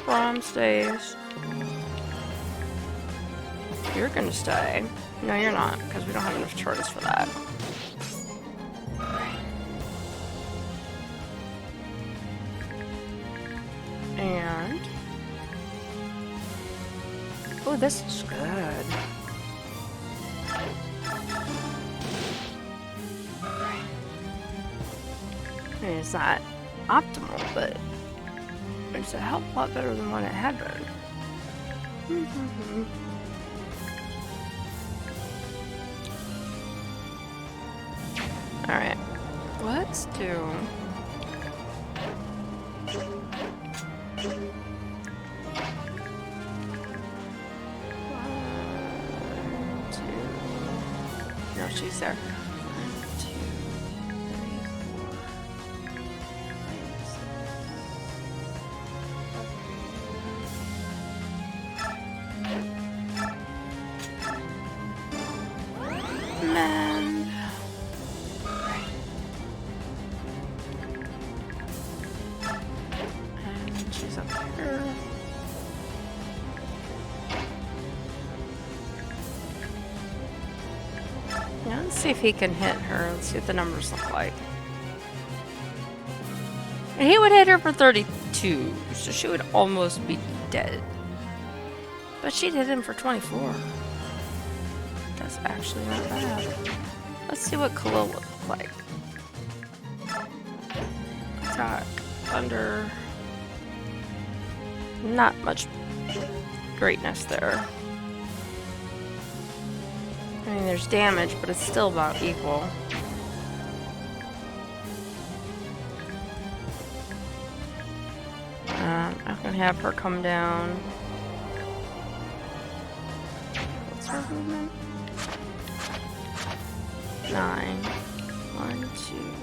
Rom stays. You're gonna stay. No, you're not, because we don't have enough turrets for that. And... oh, this is good. I mean, it's not optimal, but it's a hell of a lot better than what it had been. Alright. Let's do... 1, 2... No, she's there. 1, 2, 3, 4, 5, 6... Man. And she's up here. Yeah, let's see if he can hit her. Let's see what the numbers look like. And he would hit her for 32, so she would almost be dead. But she'd hit him for 24. That's actually not bad. Let's see what Khalil would look like. Attack. Thunder. Not much greatness there. I mean, there's damage, but it's still about equal. I'm gonna have her come down. What's her movement? 9. 1, 2,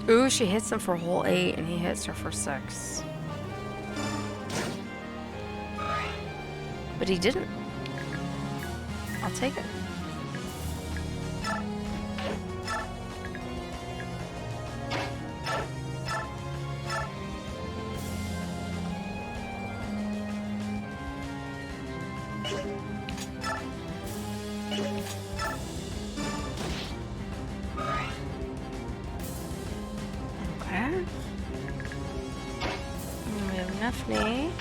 3. Ooh, she hits him for a whole 8, and he hits her for 6. But he didn't. I'll take it. Okay. And we have Nefni.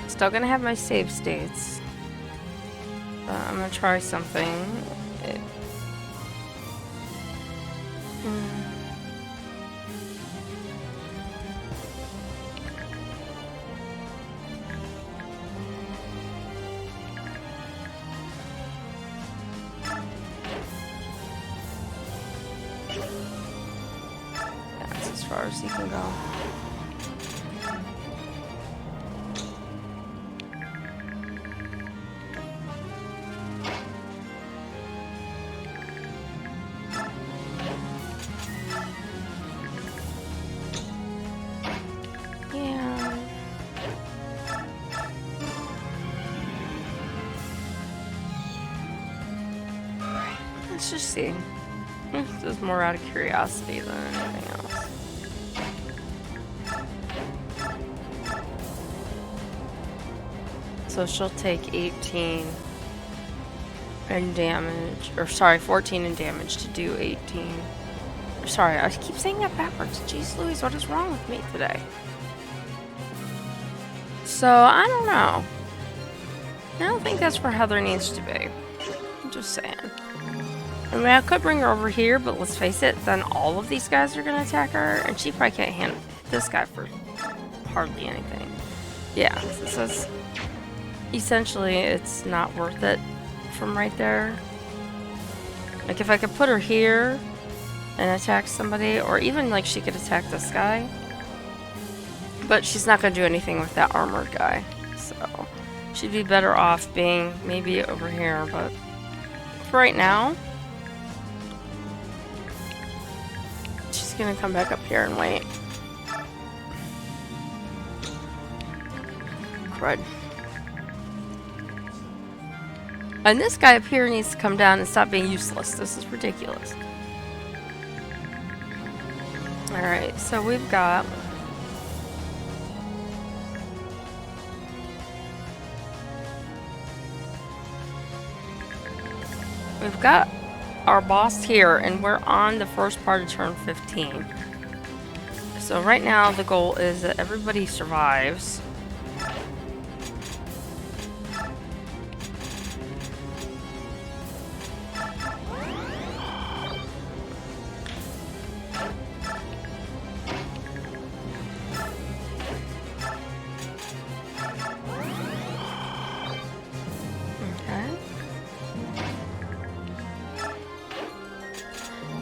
Still gonna have my save states. But I'm gonna try something. That's as far as he can go. Let's just see. This is more out of curiosity than anything else. So she'll take 18 in damage, or sorry, 14 in damage to do 18. Sorry, I keep saying that backwards. Jeez Louise, what is wrong with me today? So, I don't know. I don't think that's where Heather needs to be. I'm just saying. I mean, I could bring her over here, but let's face it, then all of these guys are going to attack her, and she probably can't handle this guy for hardly anything. Yeah, so it's essentially, it's not worth it from right there. Like, if I could put her here and attack somebody, or even, like, she could attack this guy. But she's not going to do anything with that armored guy, so she'd be better off being maybe over here, but for right now, she's gonna come back up here and wait. Crud. And this guy up here needs to come down and stop being useless. This is ridiculous. Alright, so we've got... We've got our boss here, and we're on the first part of turn 15. So right now the goal is that everybody survives.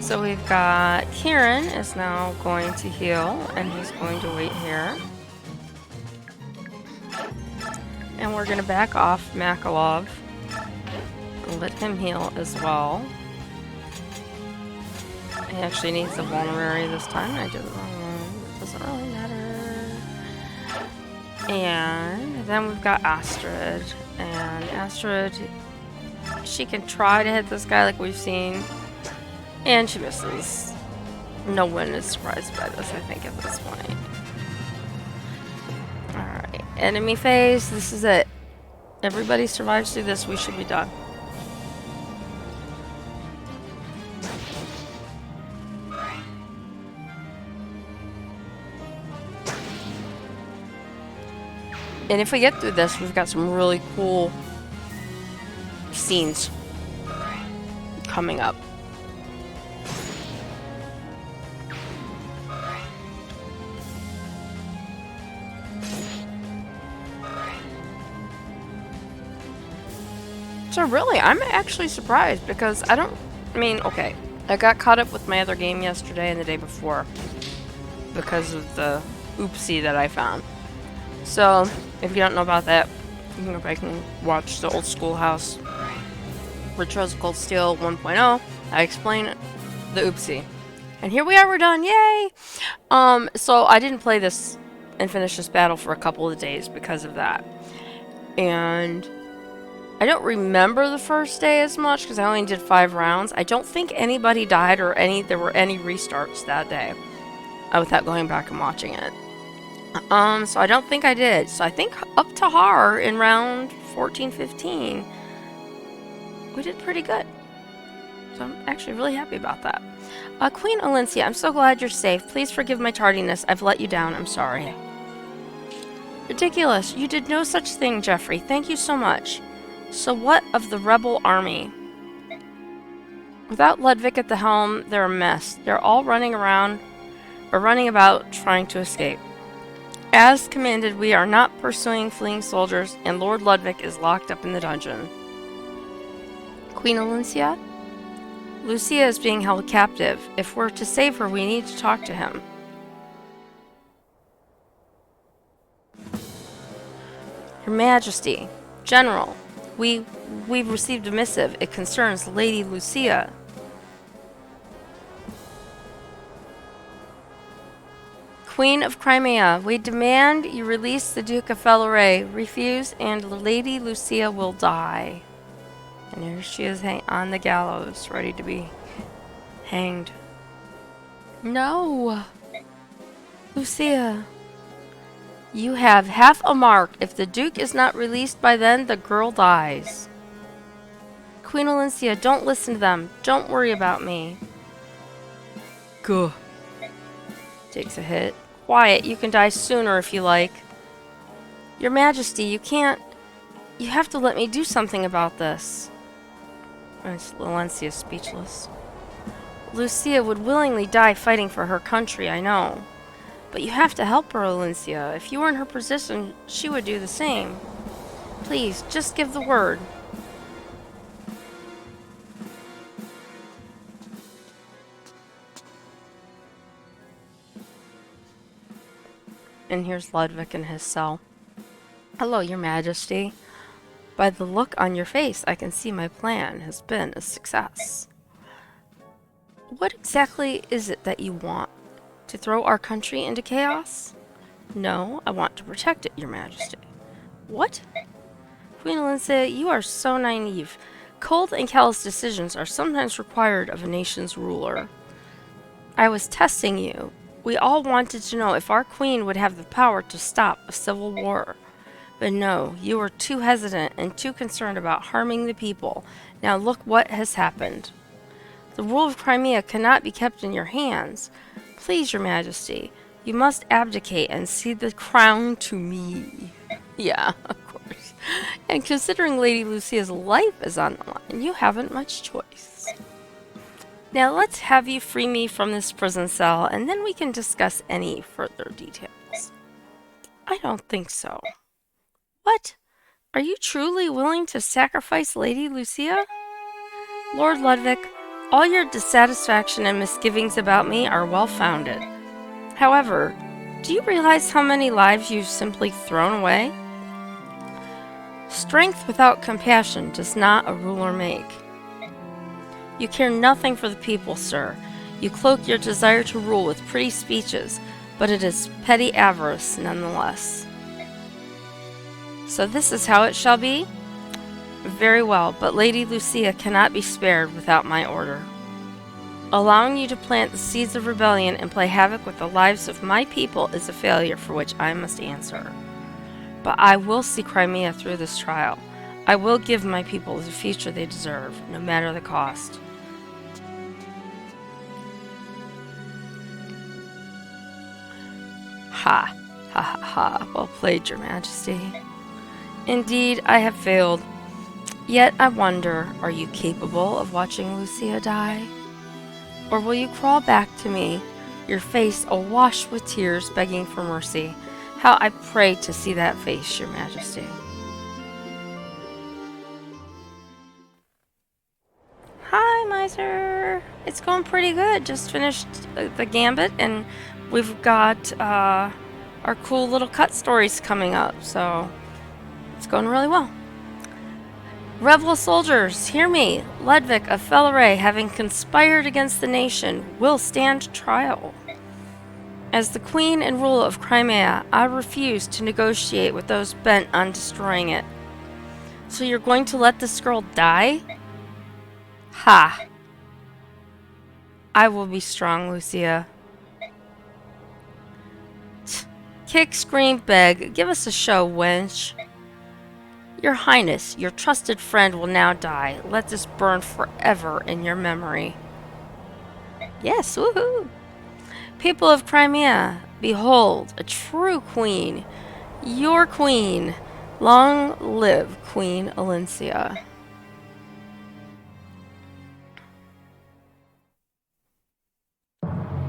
So we've got Kieran is now going to heal, and he's going to wait here. And we're going to back off Makalov and let him heal as well. He actually needs a vulnerary this time. I did the wrong one. It doesn't really matter. And then we've got Astrid. And Astrid, she can try to hit this guy like we've seen. And she misses. No one is surprised by this, I think, at this point. Alright. Enemy phase. This is it. Everybody survives through this. We should be done. And if we get through this, we've got some really cool scenes coming up. So really, I'm actually surprised because I mean, okay, I got caught up with my other game yesterday and the day before because of the oopsie that I found. So, if you don't know about that, you can go back and watch the old Schoolhouse Retro's Cold Steel 1.0. I explain the oopsie. And here we are, we're done, yay! So I didn't play this and finish this battle for a couple of days because of that. And I don't remember the first day as much because I only did 5 rounds. I don't think anybody died or there were any restarts that day without going back and watching it. So I don't think I did. So I think up to Har in round 14, 15, we did pretty good. So I'm actually really happy about that. Queen Elincia, I'm so glad you're safe. Please forgive my tardiness. I've let you down. I'm sorry. Ridiculous. You did no such thing, Jeffrey. Thank you so much. So what of the rebel army? Without Ludwig at the helm, they're a mess. They're all running about trying to escape. As commanded, we are not pursuing fleeing soldiers, and Lord Ludwig is locked up in the dungeon. Queen Elincia? Lucia is being held captive. If we're to save her, we need to talk to him. Your Majesty, General, we've received a missive. It concerns Lady Lucia. Queen of Crimea, we demand you release the Duke of Felleray. Refuse, and Lady Lucia will die. And here she is on the gallows, ready to be hanged. No! Lucia, you have half a mark. If the Duke is not released by then, the girl dies. Queen Elincia, don't listen to them. Don't worry about me. Go. Takes a hit. Quiet, you can die sooner if you like. Your Majesty, you can't... You have to let me do something about this. Elincia's speechless. Lucia would willingly die fighting for her country, I know. But you have to help her, Elincia. If you were in her position, she would do the same. Please, just give the word. And here's Ludwig in his cell. Hello, Your Majesty. By the look on your face, I can see my plan has been a success. What exactly is it that you want? To throw our country into chaos? No, I want to protect it, Your Majesty. What? Queen Elincia, you are so naive. Cold and callous decisions are sometimes required of a nation's ruler. I was testing you. We all wanted to know if our queen would have the power to stop a civil war. But no, you were too hesitant and too concerned about harming the people. Now look what has happened. The rule of Crimea cannot be kept in your hands. Please, your majesty, you must abdicate and cede the crown to me. Yeah, of course. And considering Lady Lucia's life is on the line, you haven't much choice. Now let's have you free me from this prison cell, and then we can discuss any further details. I don't think so. What? Are you truly willing to sacrifice Lady Lucia? Lord Ludwig, all your dissatisfaction and misgivings about me are well-founded. However, do you realize how many lives you've simply thrown away? Strength without compassion does not a ruler make. You care nothing for the people, sir. You cloak your desire to rule with pretty speeches, but it is petty avarice nonetheless. So this is how it shall be? Very well, but Lady Lucia cannot be spared without my order. Allowing you to plant the seeds of rebellion and play havoc with the lives of my people is a failure for which I must answer. But I will see Crimea through this trial. I will give my people the future they deserve, no matter the cost. Ha! Ha ha ha! Well played, your majesty. Indeed, I have failed. Yet I wonder, are you capable of watching Lucia die? Or will you crawl back to me, your face awash with tears, begging for mercy? How I pray to see that face, your majesty. Hi, Miser. It's going pretty good. Just finished the gambit, and we've got our cool little cut stories coming up, so it's going really well. Rebel soldiers, hear me. Ludwig of Felleray, having conspired against the nation, will stand trial. As the Queen and ruler of Crimea, I refuse to negotiate with those bent on destroying it. So you're going to let this girl die? Ha! I will be strong, Lucia. Kick, scream, beg. Give us a show, wench. Your Highness, your trusted friend will now die. Let this burn forever in your memory. Yes, woohoo! People of Crimea, behold, a true queen. Your queen. Long live Queen Elincia.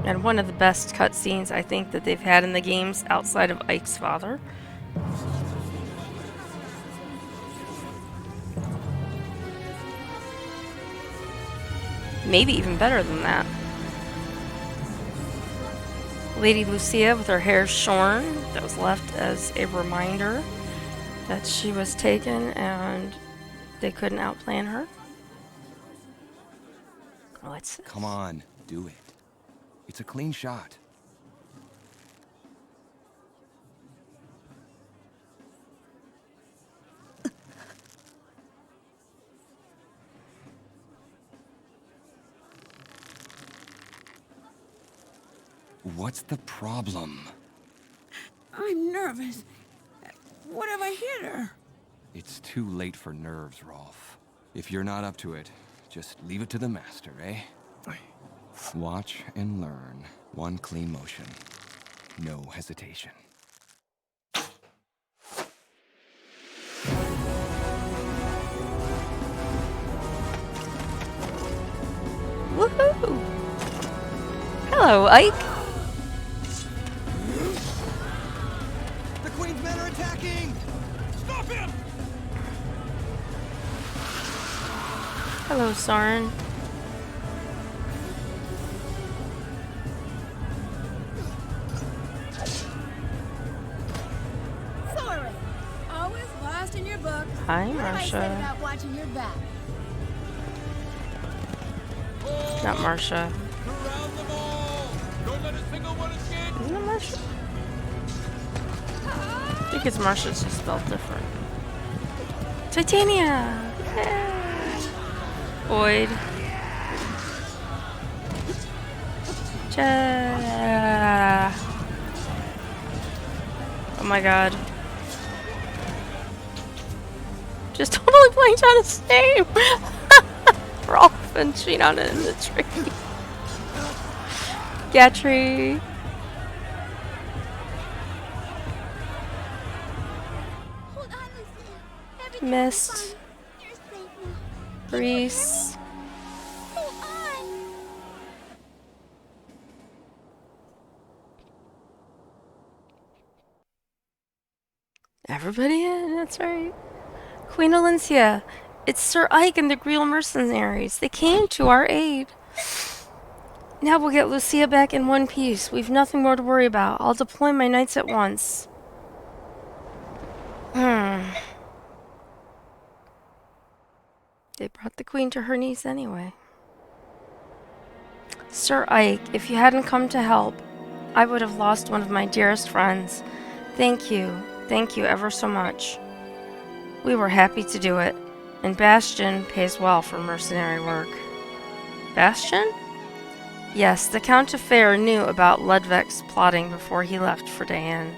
And one of the best cutscenes I think that they've had in the games outside of Ike's father. Maybe even better than that. Lady Lucia with her hair shorn, that was left as a reminder that she was taken and they couldn't outplan her. What's this? Come on, do it. It's a clean shot. What's the problem? I'm nervous. What if I hit her? It's too late for nerves, Rolf. If you're not up to it, just leave it to the master, eh? Watch and learn. One clean motion. No hesitation. Woohoo! Hello, Ike. The Queen's men are attacking! Stop him! Hello, Soren. Sorry. Always lost in your book. Hi, What have I said Marsha. about watching your back? Not Marsha. Surround them all! Don't let a single one escape! Isn't it Marsha? I think it's Marsha, it's just spelled different. Titania! Yay! Boyd. Oh my god. Just totally playing Jonathan's name! Rolf. punching on it in the tree. Gatry. Hold on, Lucia. Everything Missed. will be fine. You're safe now. Reese. Hold on. Everybody in, that's right. Queen Elincia, it's Sir Ike and the Greil Mercenaries. They came to our aid. Now we'll get Lucia back in one piece. We've nothing more to worry about. I'll deploy my knights at once. They brought the queen to her knees anyway. Sir Ike, if you hadn't come to help, I would have lost one of my dearest friends. Thank you. Thank you ever so much. We were happy to do it, and Bastion pays well for mercenary work. Bastion? Yes, the Count of Fair knew about Ludwig's plotting before he left for Dayan.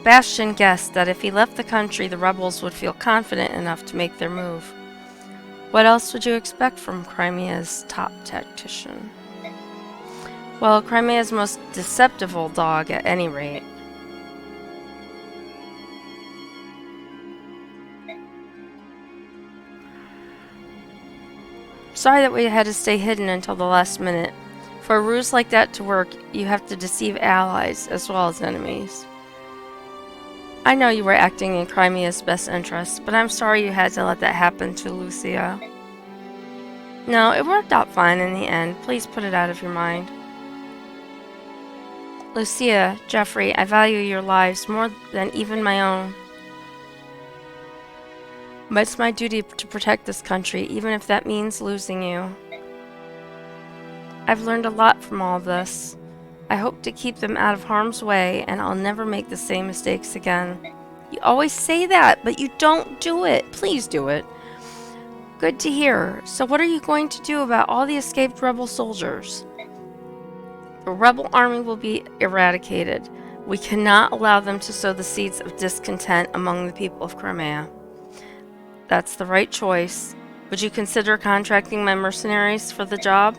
Bastion guessed that if he left the country, the rebels would feel confident enough to make their move. What else would you expect from Crimea's top tactician? Well, Crimea's most deceptive old dog at any rate. Sorry that we had to stay hidden until the last minute. For a ruse like that to work, you have to deceive allies as well as enemies. I know you were acting in Crimea's best interests, but I'm sorry you had to let that happen to Lucia. No, it worked out fine in the end. Please put it out of your mind. Lucia, Geoffrey, I value your lives more than even my own. But it's my duty to protect this country, even if that means losing you. I've learned a lot from all this. I hope to keep them out of harm's way, and I'll never make the same mistakes again. You always say that, but you don't do it. Please do it. Good to hear. So what are you going to do about all the escaped rebel soldiers? The rebel army will be eradicated. We cannot allow them to sow the seeds of discontent among the people of Crimea. That's the right choice. Would you consider contracting my mercenaries for the job?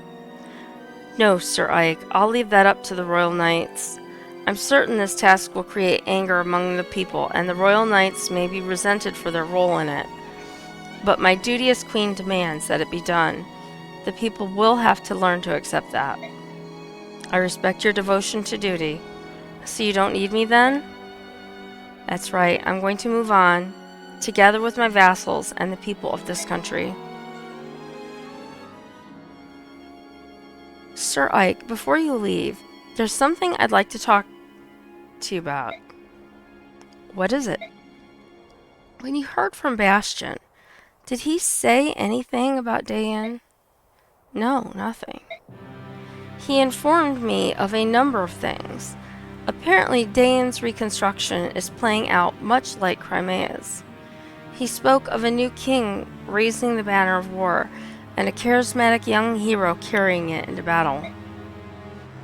No, Sir Ike. I'll leave that up to the Royal Knights. I'm certain this task will create anger among the people, and the Royal Knights may be resented for their role in it. But my duty as Queen demands that it be done. The people will have to learn to accept that. I respect your devotion to duty. So you don't need me then? That's right. I'm going to move on, together with my vassals and the people of this country. Sir Ike, before you leave, there's something I'd like to talk to you about. What is it? When you heard from Bastion, did he say anything about Dayan? No, nothing. He informed me of a number of things. Apparently, Dayan's reconstruction is playing out much like Crimea's. He spoke of a new king raising the banner of war, and a charismatic young hero carrying it into battle.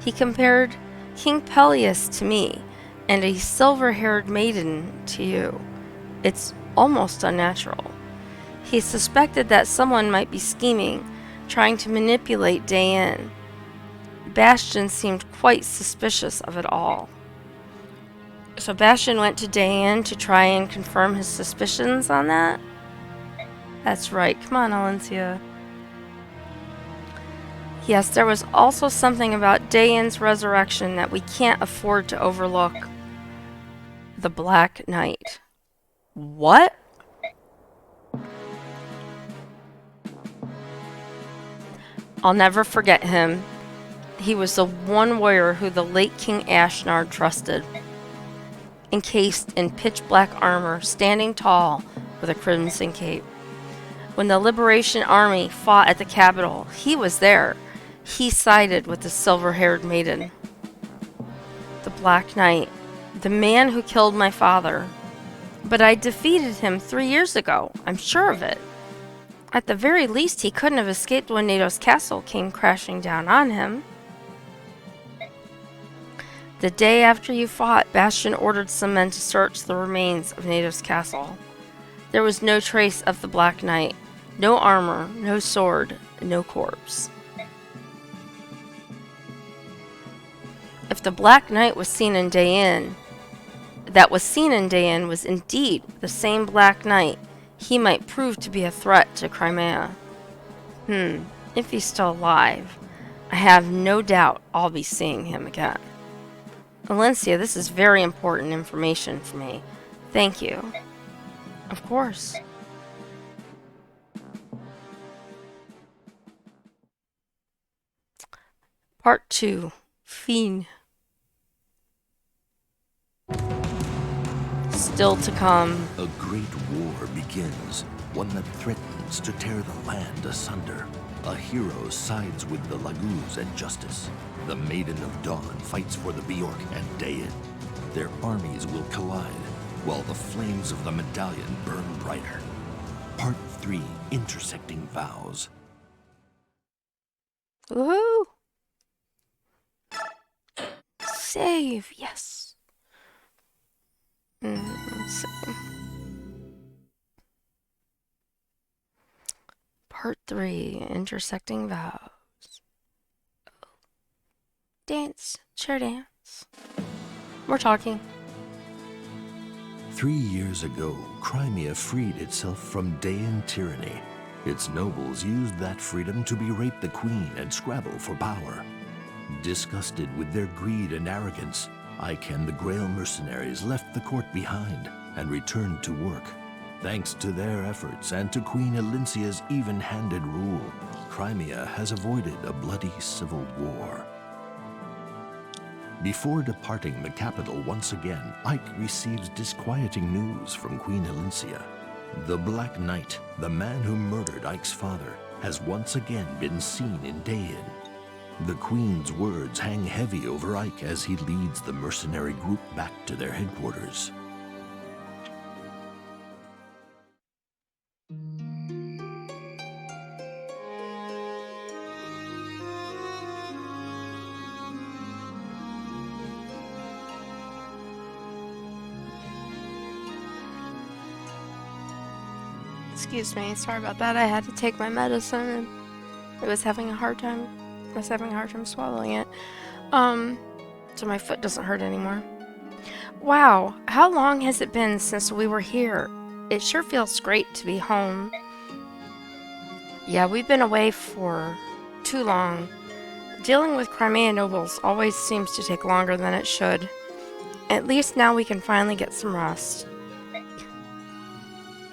He compared King Peleus to me, and a silver-haired maiden to you. It's almost unnatural. He suspected that someone might be scheming, trying to manipulate Dayan. Bastion seemed quite suspicious of it all. So Bastion went to Dayan to try and confirm his suspicions on that? That's right. Come on, Elincia. Yes, there was also something about Dayan's resurrection that we can't afford to overlook. The Black Knight. What? I'll never forget him. He was the one warrior who the late King Ashnard trusted. Encased in pitch-black armor, standing tall with a crimson cape. When the Liberation Army fought at the capital, he was there. He sided with the silver-haired maiden. The Black Knight, the man who killed my father. But I defeated him 3 years ago, I'm sure of it. At the very least, he couldn't have escaped when Nado's castle came crashing down on him. The day after you fought, Bastion ordered some men to search the remains of Nado's castle. There was no trace of the Black Knight, No armor, no sword, no corpse. If the Black Knight was seen in Dayin, that was seen in Dayin was indeed the same Black Knight, he might prove to be a threat to Crimea. If he's still alive, I have no doubt I'll be seeing him again. Elincia, this is very important information for me. Thank you. Of course. Part 2. Fiend. Still to come. A great war begins, one that threatens to tear the land asunder. A hero sides with the Laguz and Justice. The Maiden of Dawn fights for the Bjork and Dayin. Their armies will collide, while the flames of the medallion burn brighter. Part 3, Intersecting Vows. Woohoo! Save, yes. Let's see. Part 3, Intersecting Vows. Dance, chair dance. We're talking. 3 years ago, Crimea freed itself from Dayin tyranny. Its nobles used that freedom to berate the queen and scrabble for power. Disgusted with their greed and arrogance, Ike and the Greil Mercenaries left the court behind and returned to work. Thanks to their efforts and to Queen Elincia's even-handed rule, Crimea has avoided a bloody civil war. Before departing the capital once again, Ike receives disquieting news from Queen Elincia. The Black Knight, the man who murdered Ike's father, has once again been seen in Dayin. The Queen's words hang heavy over Ike as he leads the mercenary group back to their headquarters. Excuse me, sorry about that. I had to take my medicine and I was having a hard time swallowing it. So my foot doesn't hurt anymore. Wow, how long has it been since we were here? It sure feels great to be home. Yeah, we've been away for too long. Dealing with Crimea nobles always seems to take longer than it should. At least now we can finally get some rest.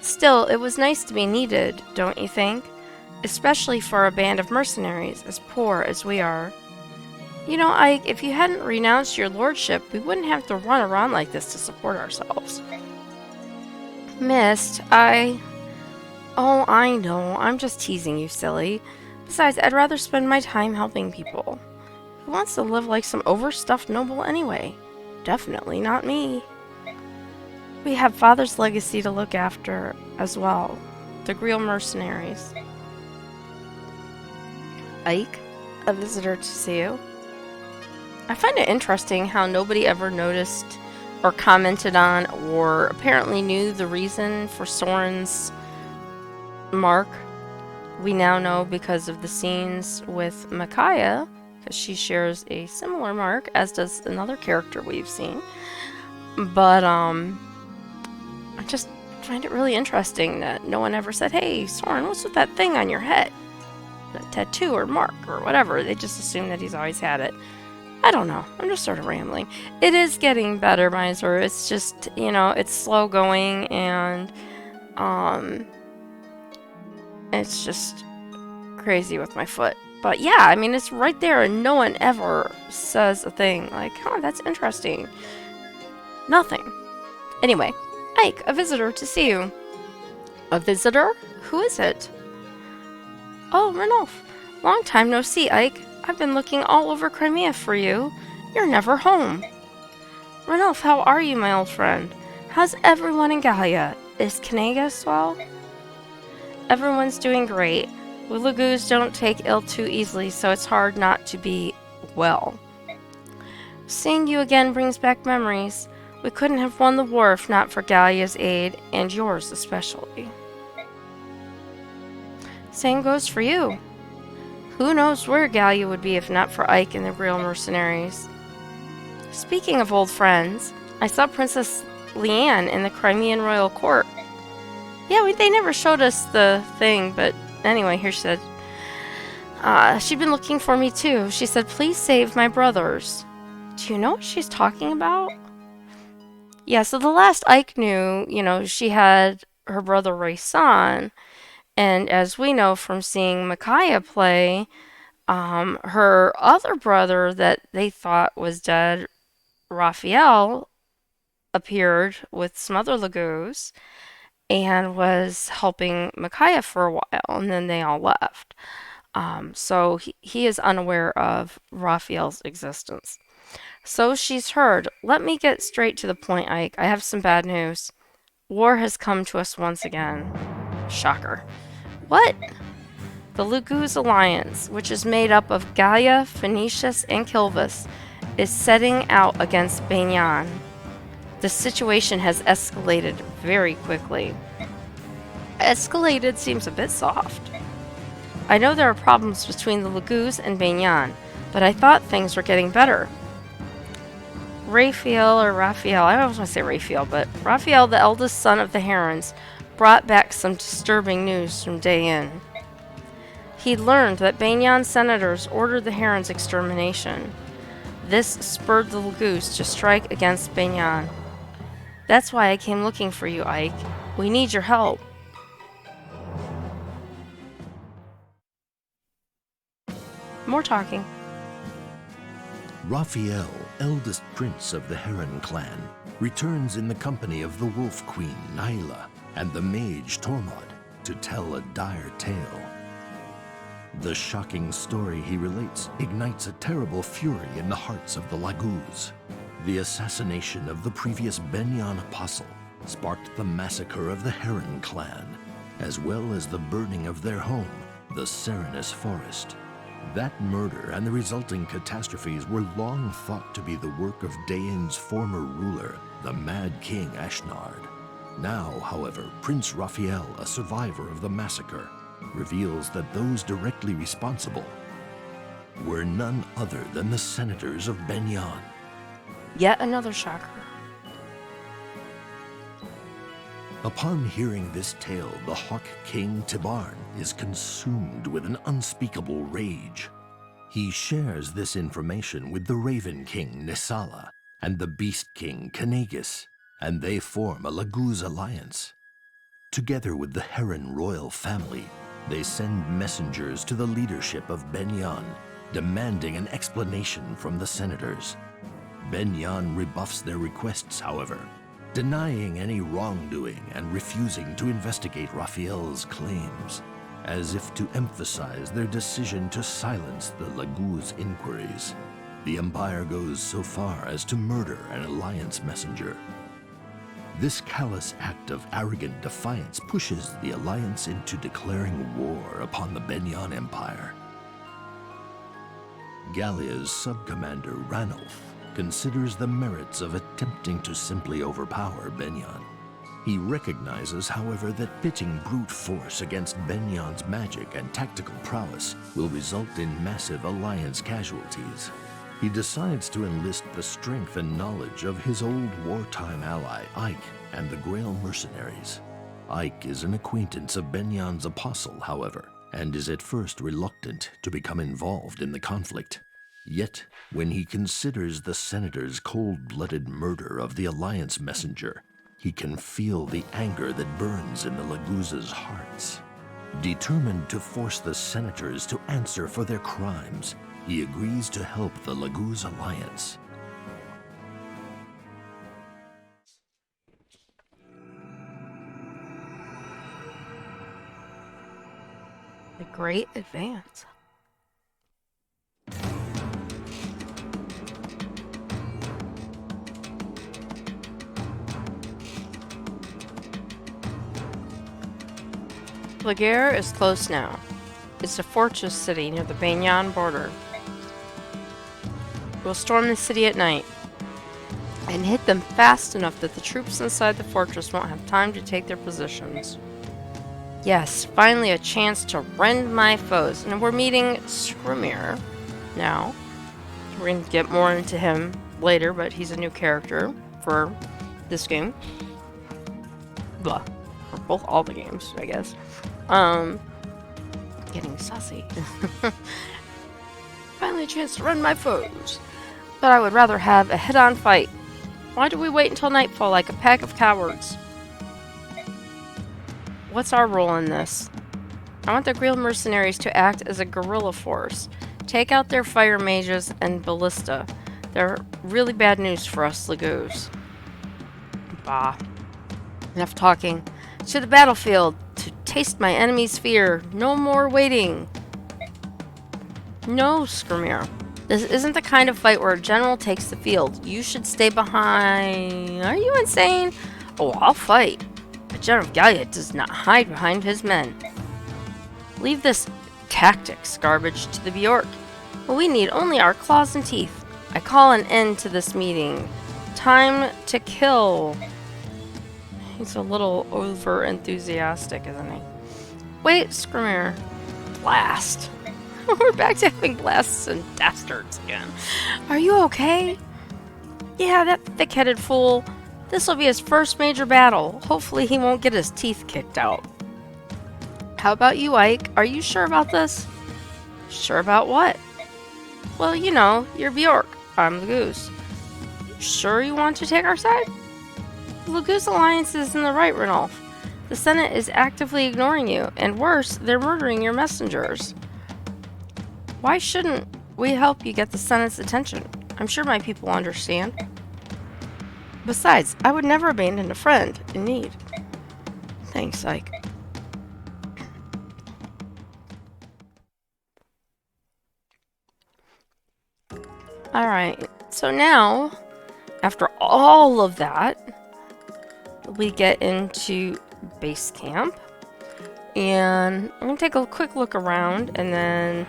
Still, it was nice to be needed, don't you think? Especially for a band of mercenaries as poor as we are. You know, Ike, if you hadn't renounced your lordship, we wouldn't have to run around like this to support ourselves. Mist, Oh, I know. I'm just teasing you, silly. Besides, I'd rather spend my time helping people. Who wants to live like some overstuffed noble anyway? Definitely not me. We have Father's legacy to look after as well. The Greil Mercenaries. Ike, a visitor to see you. I find it interesting how nobody ever noticed or commented on or apparently knew the reason for Soren's mark. We now know because of the scenes with Micaiah, because she shares a similar mark, as does another character we've seen. But, I just find it really interesting that no one ever said, hey, Soren, what's with that thing on your head? That tattoo or mark or whatever. They just assume that he's always had it. I don't know. I'm just sort of rambling. It is getting better, Miser. It's just, you know, it's slow going and, it's just crazy with my foot. But yeah, I mean, it's right there and no one ever says a thing like, huh, that's interesting. Nothing. Anyway. Ike, a visitor to see you. A visitor? Who is it? Oh, Ranulf. Long time no see, Ike. I've been looking all over Crimea for you. You're never home. Ranulf, how are you, my old friend? How's everyone in Gallia? Is Kanagas well? Everyone's doing great. We Laguz don't take ill too easily, so it's hard not to be well. Seeing you again brings back memories. We couldn't have won the war if not for Gallia's aid, and yours especially. Same goes for you. Who knows where Gallia would be if not for Ike and the Greil Mercenaries. Speaking of old friends, I saw Princess Leanne in the Crimean royal court. Yeah, they never showed us the thing, but anyway, here she said. She'd been looking for me too. She said, please save my brothers. Do you know what she's talking about? Yeah, so the last Ike knew, she had her brother Raysan, and as we know from seeing Micaiah play, her other brother that they thought was dead, Raphael, appeared with some other Laguz and was helping Micaiah for a while, and then they all left. So he is unaware of Raphael's existence. So she's heard. Let me get straight to the point, Ike. I have some bad news. War has come to us once again. Shocker. What? The Laguz Alliance, which is made up of Gallia, Phoenicius, and Kilvis, is setting out against Banyan. The situation has escalated very quickly. Escalated seems a bit soft. I know there are problems between the Laguz and Banyan, but I thought things were getting better. Raphael, I always want to say Raphael, but Raphael, the eldest son of the Herons, brought back some disturbing news from Dayin. He learned that Banyan senators ordered the Herons' extermination. This spurred the Laguz to strike against Banyan. That's why I came looking for you, Ike. We need your help. More talking. Raphael, eldest prince of the Heron clan, returns in the company of the Wolf Queen, Nyla, and the mage, Tormod, to tell a dire tale. The shocking story he relates ignites a terrible fury in the hearts of the Laguz. The assassination of the previous Banyan apostle sparked the massacre of the Heron clan, as well as the burning of their home, the Serenus Forest. That murder and the resulting catastrophes were long thought to be the work of Dayin's former ruler, the Mad King Ashnard. Now, however, Prince Raphael, a survivor of the massacre, reveals that those directly responsible were none other than the senators of Banyan. Yet another shocker. Upon hearing this tale, the Hawk King Tibarn is consumed with an unspeakable rage. He shares this information with the Raven King Nisala and the Beast King Kanagus, and they form a Laguz alliance. Together with the Heron royal family, they send messengers to the leadership of Banyan, demanding an explanation from the senators. Banyan rebuffs their requests, however, denying any wrongdoing and refusing to investigate Raphael's claims, as if to emphasize their decision to silence the Laguz inquiries. The Empire goes so far as to murder an alliance messenger. This callous act of arrogant defiance pushes the alliance into declaring war upon the Banyan Empire. Gallia's sub-commander Ranulf considers the merits of attempting to simply overpower Banyan. He recognizes, however, that pitting brute force against Banyan's magic and tactical prowess will result in massive alliance casualties. He decides to enlist the strength and knowledge of his old wartime ally, Ike, and the Greil Mercenaries. Ike is an acquaintance of Banyan's apostle, however, and is at first reluctant to become involved in the conflict. Yet, when he considers the senator's cold-blooded murder of the alliance messenger, he can feel the anger that burns in the Laguz's hearts. Determined to force the senators to answer for their crimes, he agrees to help the Laguz alliance. The Great Advance. Laguerre is close now. It's a fortress city near the Banyan border. We'll storm the city at night and hit them fast enough that the troops inside the fortress won't have time to take their positions. Yes, finally a chance to rend my foes. And we're meeting Skrimir now. We're going to get more into him later, but he's a new character for this game. Blah. For both all the games, I guess. Getting sussy. Finally a chance to rend my foes. But I would rather have a head-on fight. Why do we wait until nightfall like a pack of cowards? What's our role in this? I want the Greil Mercenaries to act as a guerrilla force. Take out their fire mages and ballista. They're really bad news for us Lagos. Bah. Enough talking. To the battlefield to taste my enemy's fear. No more waiting. No, Skrimir. This isn't the kind of fight where a general takes the field. You should stay behind. Are you insane? Oh, I'll fight. But General Galliot does not hide behind his men. Leave this tactics garbage to the Bjork. Well, we need only our claws and teeth. I call an end to this meeting. Time to kill. He's a little over enthusiastic, isn't he? Wait, Skrimir. Blast. We're back to having blasts and dastards again. Are you okay? Yeah, that thick-headed fool. This will be his first major battle. Hopefully he won't get his teeth kicked out. How about you, Ike? Are you sure about this? Sure about what? Well, you know, you're Bjork. I'm the Goose. Sure you want to take our side? The Lagoose Alliance is in the right, Ranulf. The Senate is actively ignoring you, and worse, they're murdering your messengers. Why shouldn't we help you get the Senate's attention? I'm sure my people understand. Besides, I would never abandon a friend in need. Thanks, Ike. Alright, so now, after all of that, we get into base camp. And I'm going to take a quick look around, and then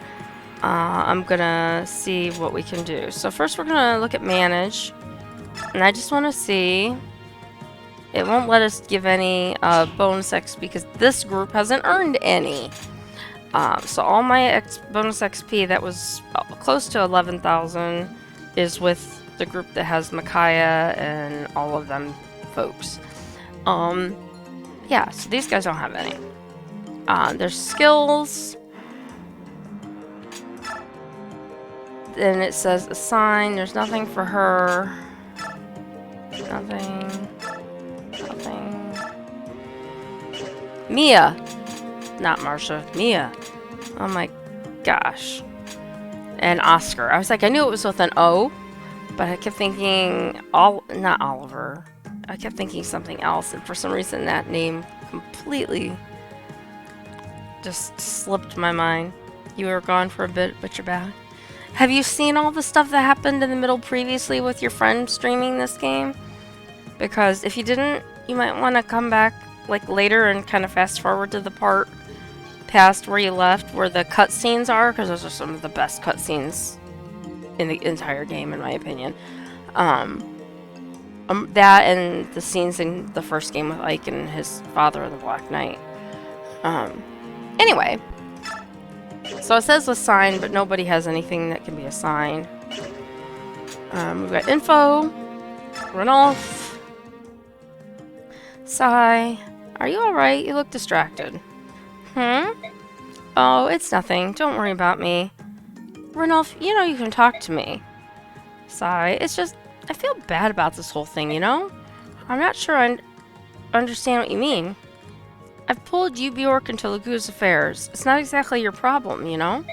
I'm going to see what we can do. So first we're going to look at manage. And I just want to see. It won't let us give any bonus XP because this group hasn't earned any. So all my bonus XP that was close to 11,000 is with the group that has Micaiah and all of them folks. Yeah, so these guys don't have any. Their skills. Then it says assign. There's nothing for her. Nothing. Mia. Not Marsha. Mia. Oh my gosh. And Oscar. I was like, I knew it was with an O, but I kept thinking not Oliver. I kept thinking something else, and for some reason that name completely just slipped my mind. You were gone for a bit, but you're back. Have you seen all the stuff that happened in the middle previously with your friend streaming this game? Because if you didn't, you might want to come back like later and kind of fast forward to the part past where you left, where the cutscenes are, because those are some of the best cutscenes in the entire game, in my opinion. That and the scenes in the first game with Ike and his father and the Black Knight. Anyway. So it says assign, but nobody has anything that can be assigned. We've got info. Ranulf. Sigh. Are you alright? You look distracted. Oh, it's nothing. Don't worry about me. Ranulf, you know you can talk to me. Sigh. It's just, I feel bad about this whole thing, you know? I'm not sure I understand what you mean. I've pulled you, Bjork, into Lagoose affairs. It's not exactly your problem, you know?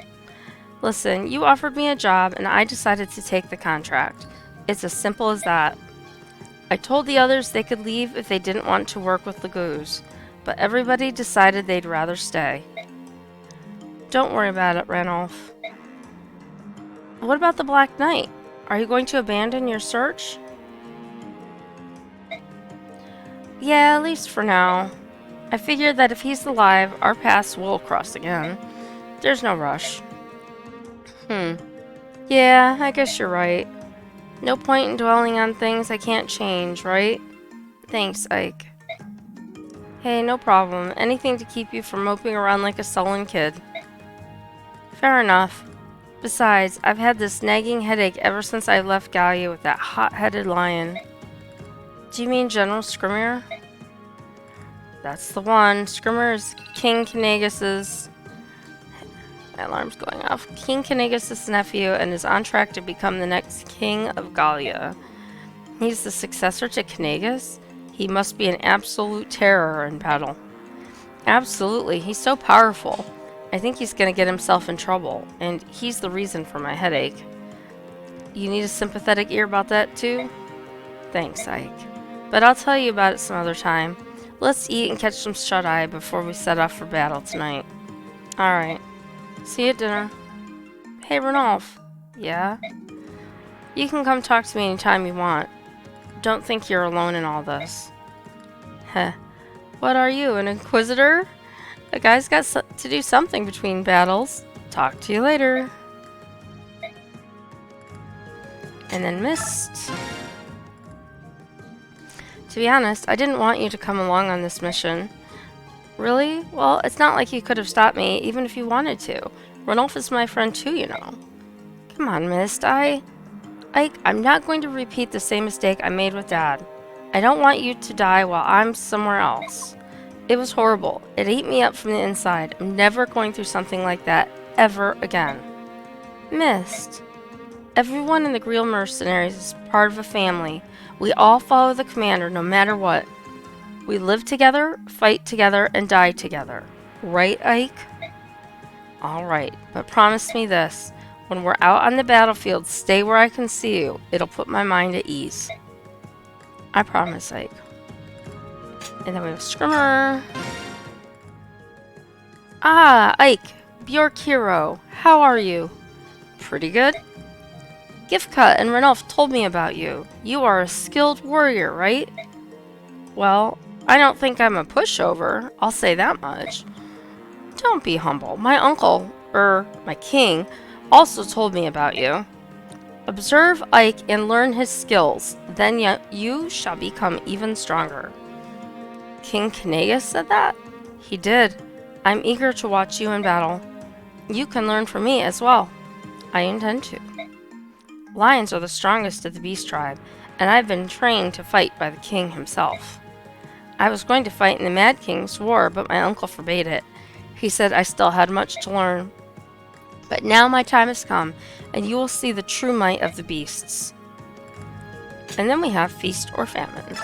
Listen, you offered me a job, and I decided to take the contract. It's as simple as that. I told the others they could leave if they didn't want to work with Lagoose, but everybody decided they'd rather stay. Don't worry about it, Ranulf. What about the Black Knight? Are you going to abandon your search? Yeah, at least for now. I figured that if he's alive, our paths will cross again. There's no rush. Yeah, I guess you're right. No point in dwelling on things I can't change, right? Thanks, Ike. Hey, no problem. Anything to keep you from moping around like a sullen kid. Fair enough. Besides, I've had this nagging headache ever since I left Gallia with that hot-headed lion. Do you mean General Skrimir? That's the one. Skrimir is King Kanagas's... My alarm's going off. King Kanagas's nephew and is on track to become the next king of Gallia. He's the successor to Kanagas? He must be an absolute terror in battle. Absolutely, he's so powerful. I think he's gonna get himself in trouble, and he's the reason for my headache. You need a sympathetic ear about that too? Thanks, Ike. But I'll tell you about it some other time. Let's eat and catch some shut-eye before we set off for battle tonight. Alright. See you at dinner. Hey, Ranulf. Yeah? You can come talk to me anytime you want. Don't think you're alone in all this. Heh. What are you, an inquisitor? A guy's got to do something between battles. Talk to you later. And then Mist. To be honest, I didn't want you to come along on this mission. Really? Well, it's not like you could have stopped me, even if you wanted to. Ranulf is my friend too, you know. Come on, Mist. I'm not going to repeat the same mistake I made with Dad. I don't want you to die while I'm somewhere else. It was horrible. It ate me up from the inside. I'm never going through something like that ever again. Mist. Everyone in the Greil Mercenaries is part of a family. We all follow the commander no matter what. We live together, fight together, and die together. Right, Ike? Alright, but promise me this. When we're out on the battlefield, stay where I can see you. It'll put my mind at ease. I promise, Ike. And then we have Skrimir. Ah, Ike. Bjork Hero. How are you? Pretty good. Giftcut and Ranulf told me about you. You are a skilled warrior, right? Well, I don't think I'm a pushover. I'll say that much. Don't be humble. My uncle, my king, also told me about you. Observe Ike and learn his skills. Then you shall become even stronger. King Kanagas said that? He did. I'm eager to watch you in battle. You can learn from me as well. I intend to. Lions are the strongest of the beast tribe, and I've been trained to fight by the king himself. I was going to fight in the Mad King's war, but my uncle forbade it. He said I still had much to learn. But now my time has come, and you will see the true might of the beasts. And then we have Feast or Famine.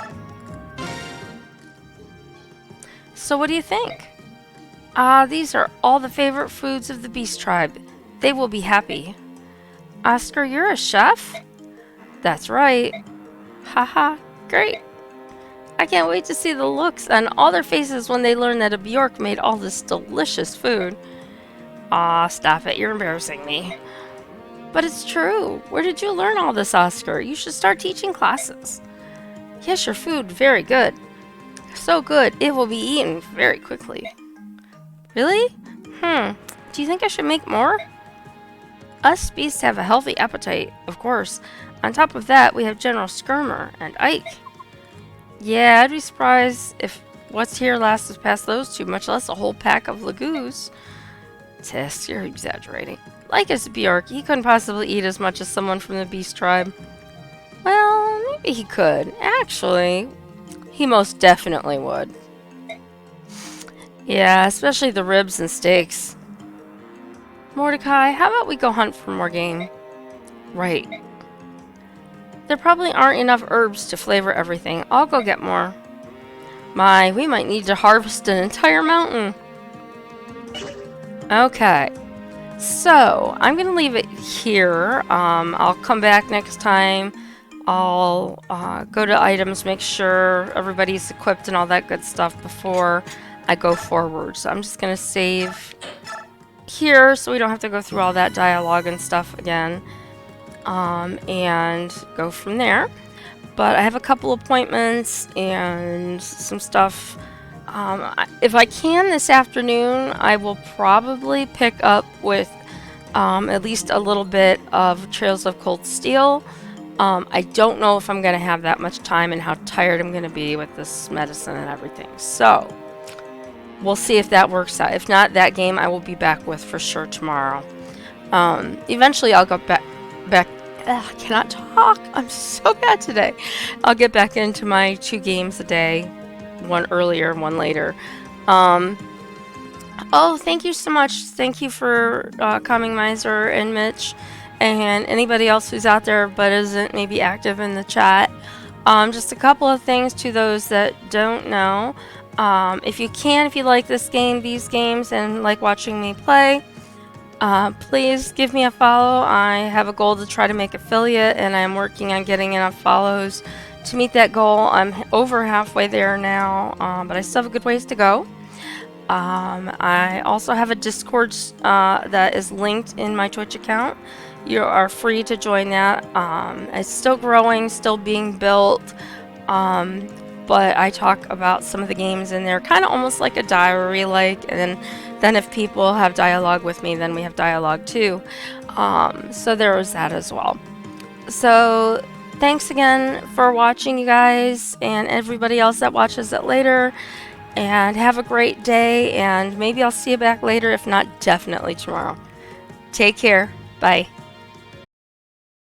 So what do you think? These are all the favorite foods of the beast tribe. They will be happy. Oscar, you're a chef? That's right. Haha, great. I can't wait to see the looks on all their faces when they learn that a Bjork made all this delicious food. Aw, stop it, you're embarrassing me. But it's true. Where did you learn all this, Oscar? You should start teaching classes. Yes, your food, very good. So good, it will be eaten very quickly. Really? Do you think I should make more? Us beasts have a healthy appetite, of course. On top of that, we have General Skrimir and Ike. Yeah, I'd be surprised if what's here lasts us past those two, much less a whole pack of lagoos. Tisk, you're exaggerating. Like as Bjork, he couldn't possibly eat as much as someone from the beast tribe. Well, maybe he could. Actually, he most definitely would. Yeah, especially the ribs and steaks. Mordecai, how about we go hunt for more game? Right. There probably aren't enough herbs to flavor everything. I'll go get more. My, we might need to harvest an entire mountain. Okay. So, I'm going to leave it here. I'll come back next time. I'll go to items, make sure everybody's equipped and all that good stuff before I go forward. So I'm just going to save here so we don't have to go through all that dialogue and stuff again. And go from there. But I have a couple appointments and some stuff. If I can this afternoon, I will probably pick up with at least a little bit of Trails of Cold Steel. I don't know if I'm going to have that much time and how tired I'm going to be with this medicine and everything. So, we'll see if that works out. If not, that game I will be back with for sure tomorrow. Eventually I'll go back. I cannot talk. I'm so bad today. I'll get back into my 2 games a day, one earlier, one later. Oh, thank you so much. Thank you for coming, Miser and Mitch, and anybody else who's out there but isn't maybe active in the chat. Just a couple of things to those that don't know. If you like this game, these games, and like watching me play, please give me a follow. I have a goal to try to make affiliate, and I'm working on getting enough follows to meet that goal. I'm over halfway there now, but I still have a good ways to go. I also have a Discord that is linked in my Twitch account. You are free to join that. It's still growing, still being built, but I talk about some of the games in there, kind of almost like a diary, and then if people have dialogue with me, then we have dialogue too. So there is that as well. So thanks again for watching, you guys, and everybody else that watches it later. And have a great day, and maybe I'll see you back later. If not, definitely tomorrow. Take care. Bye.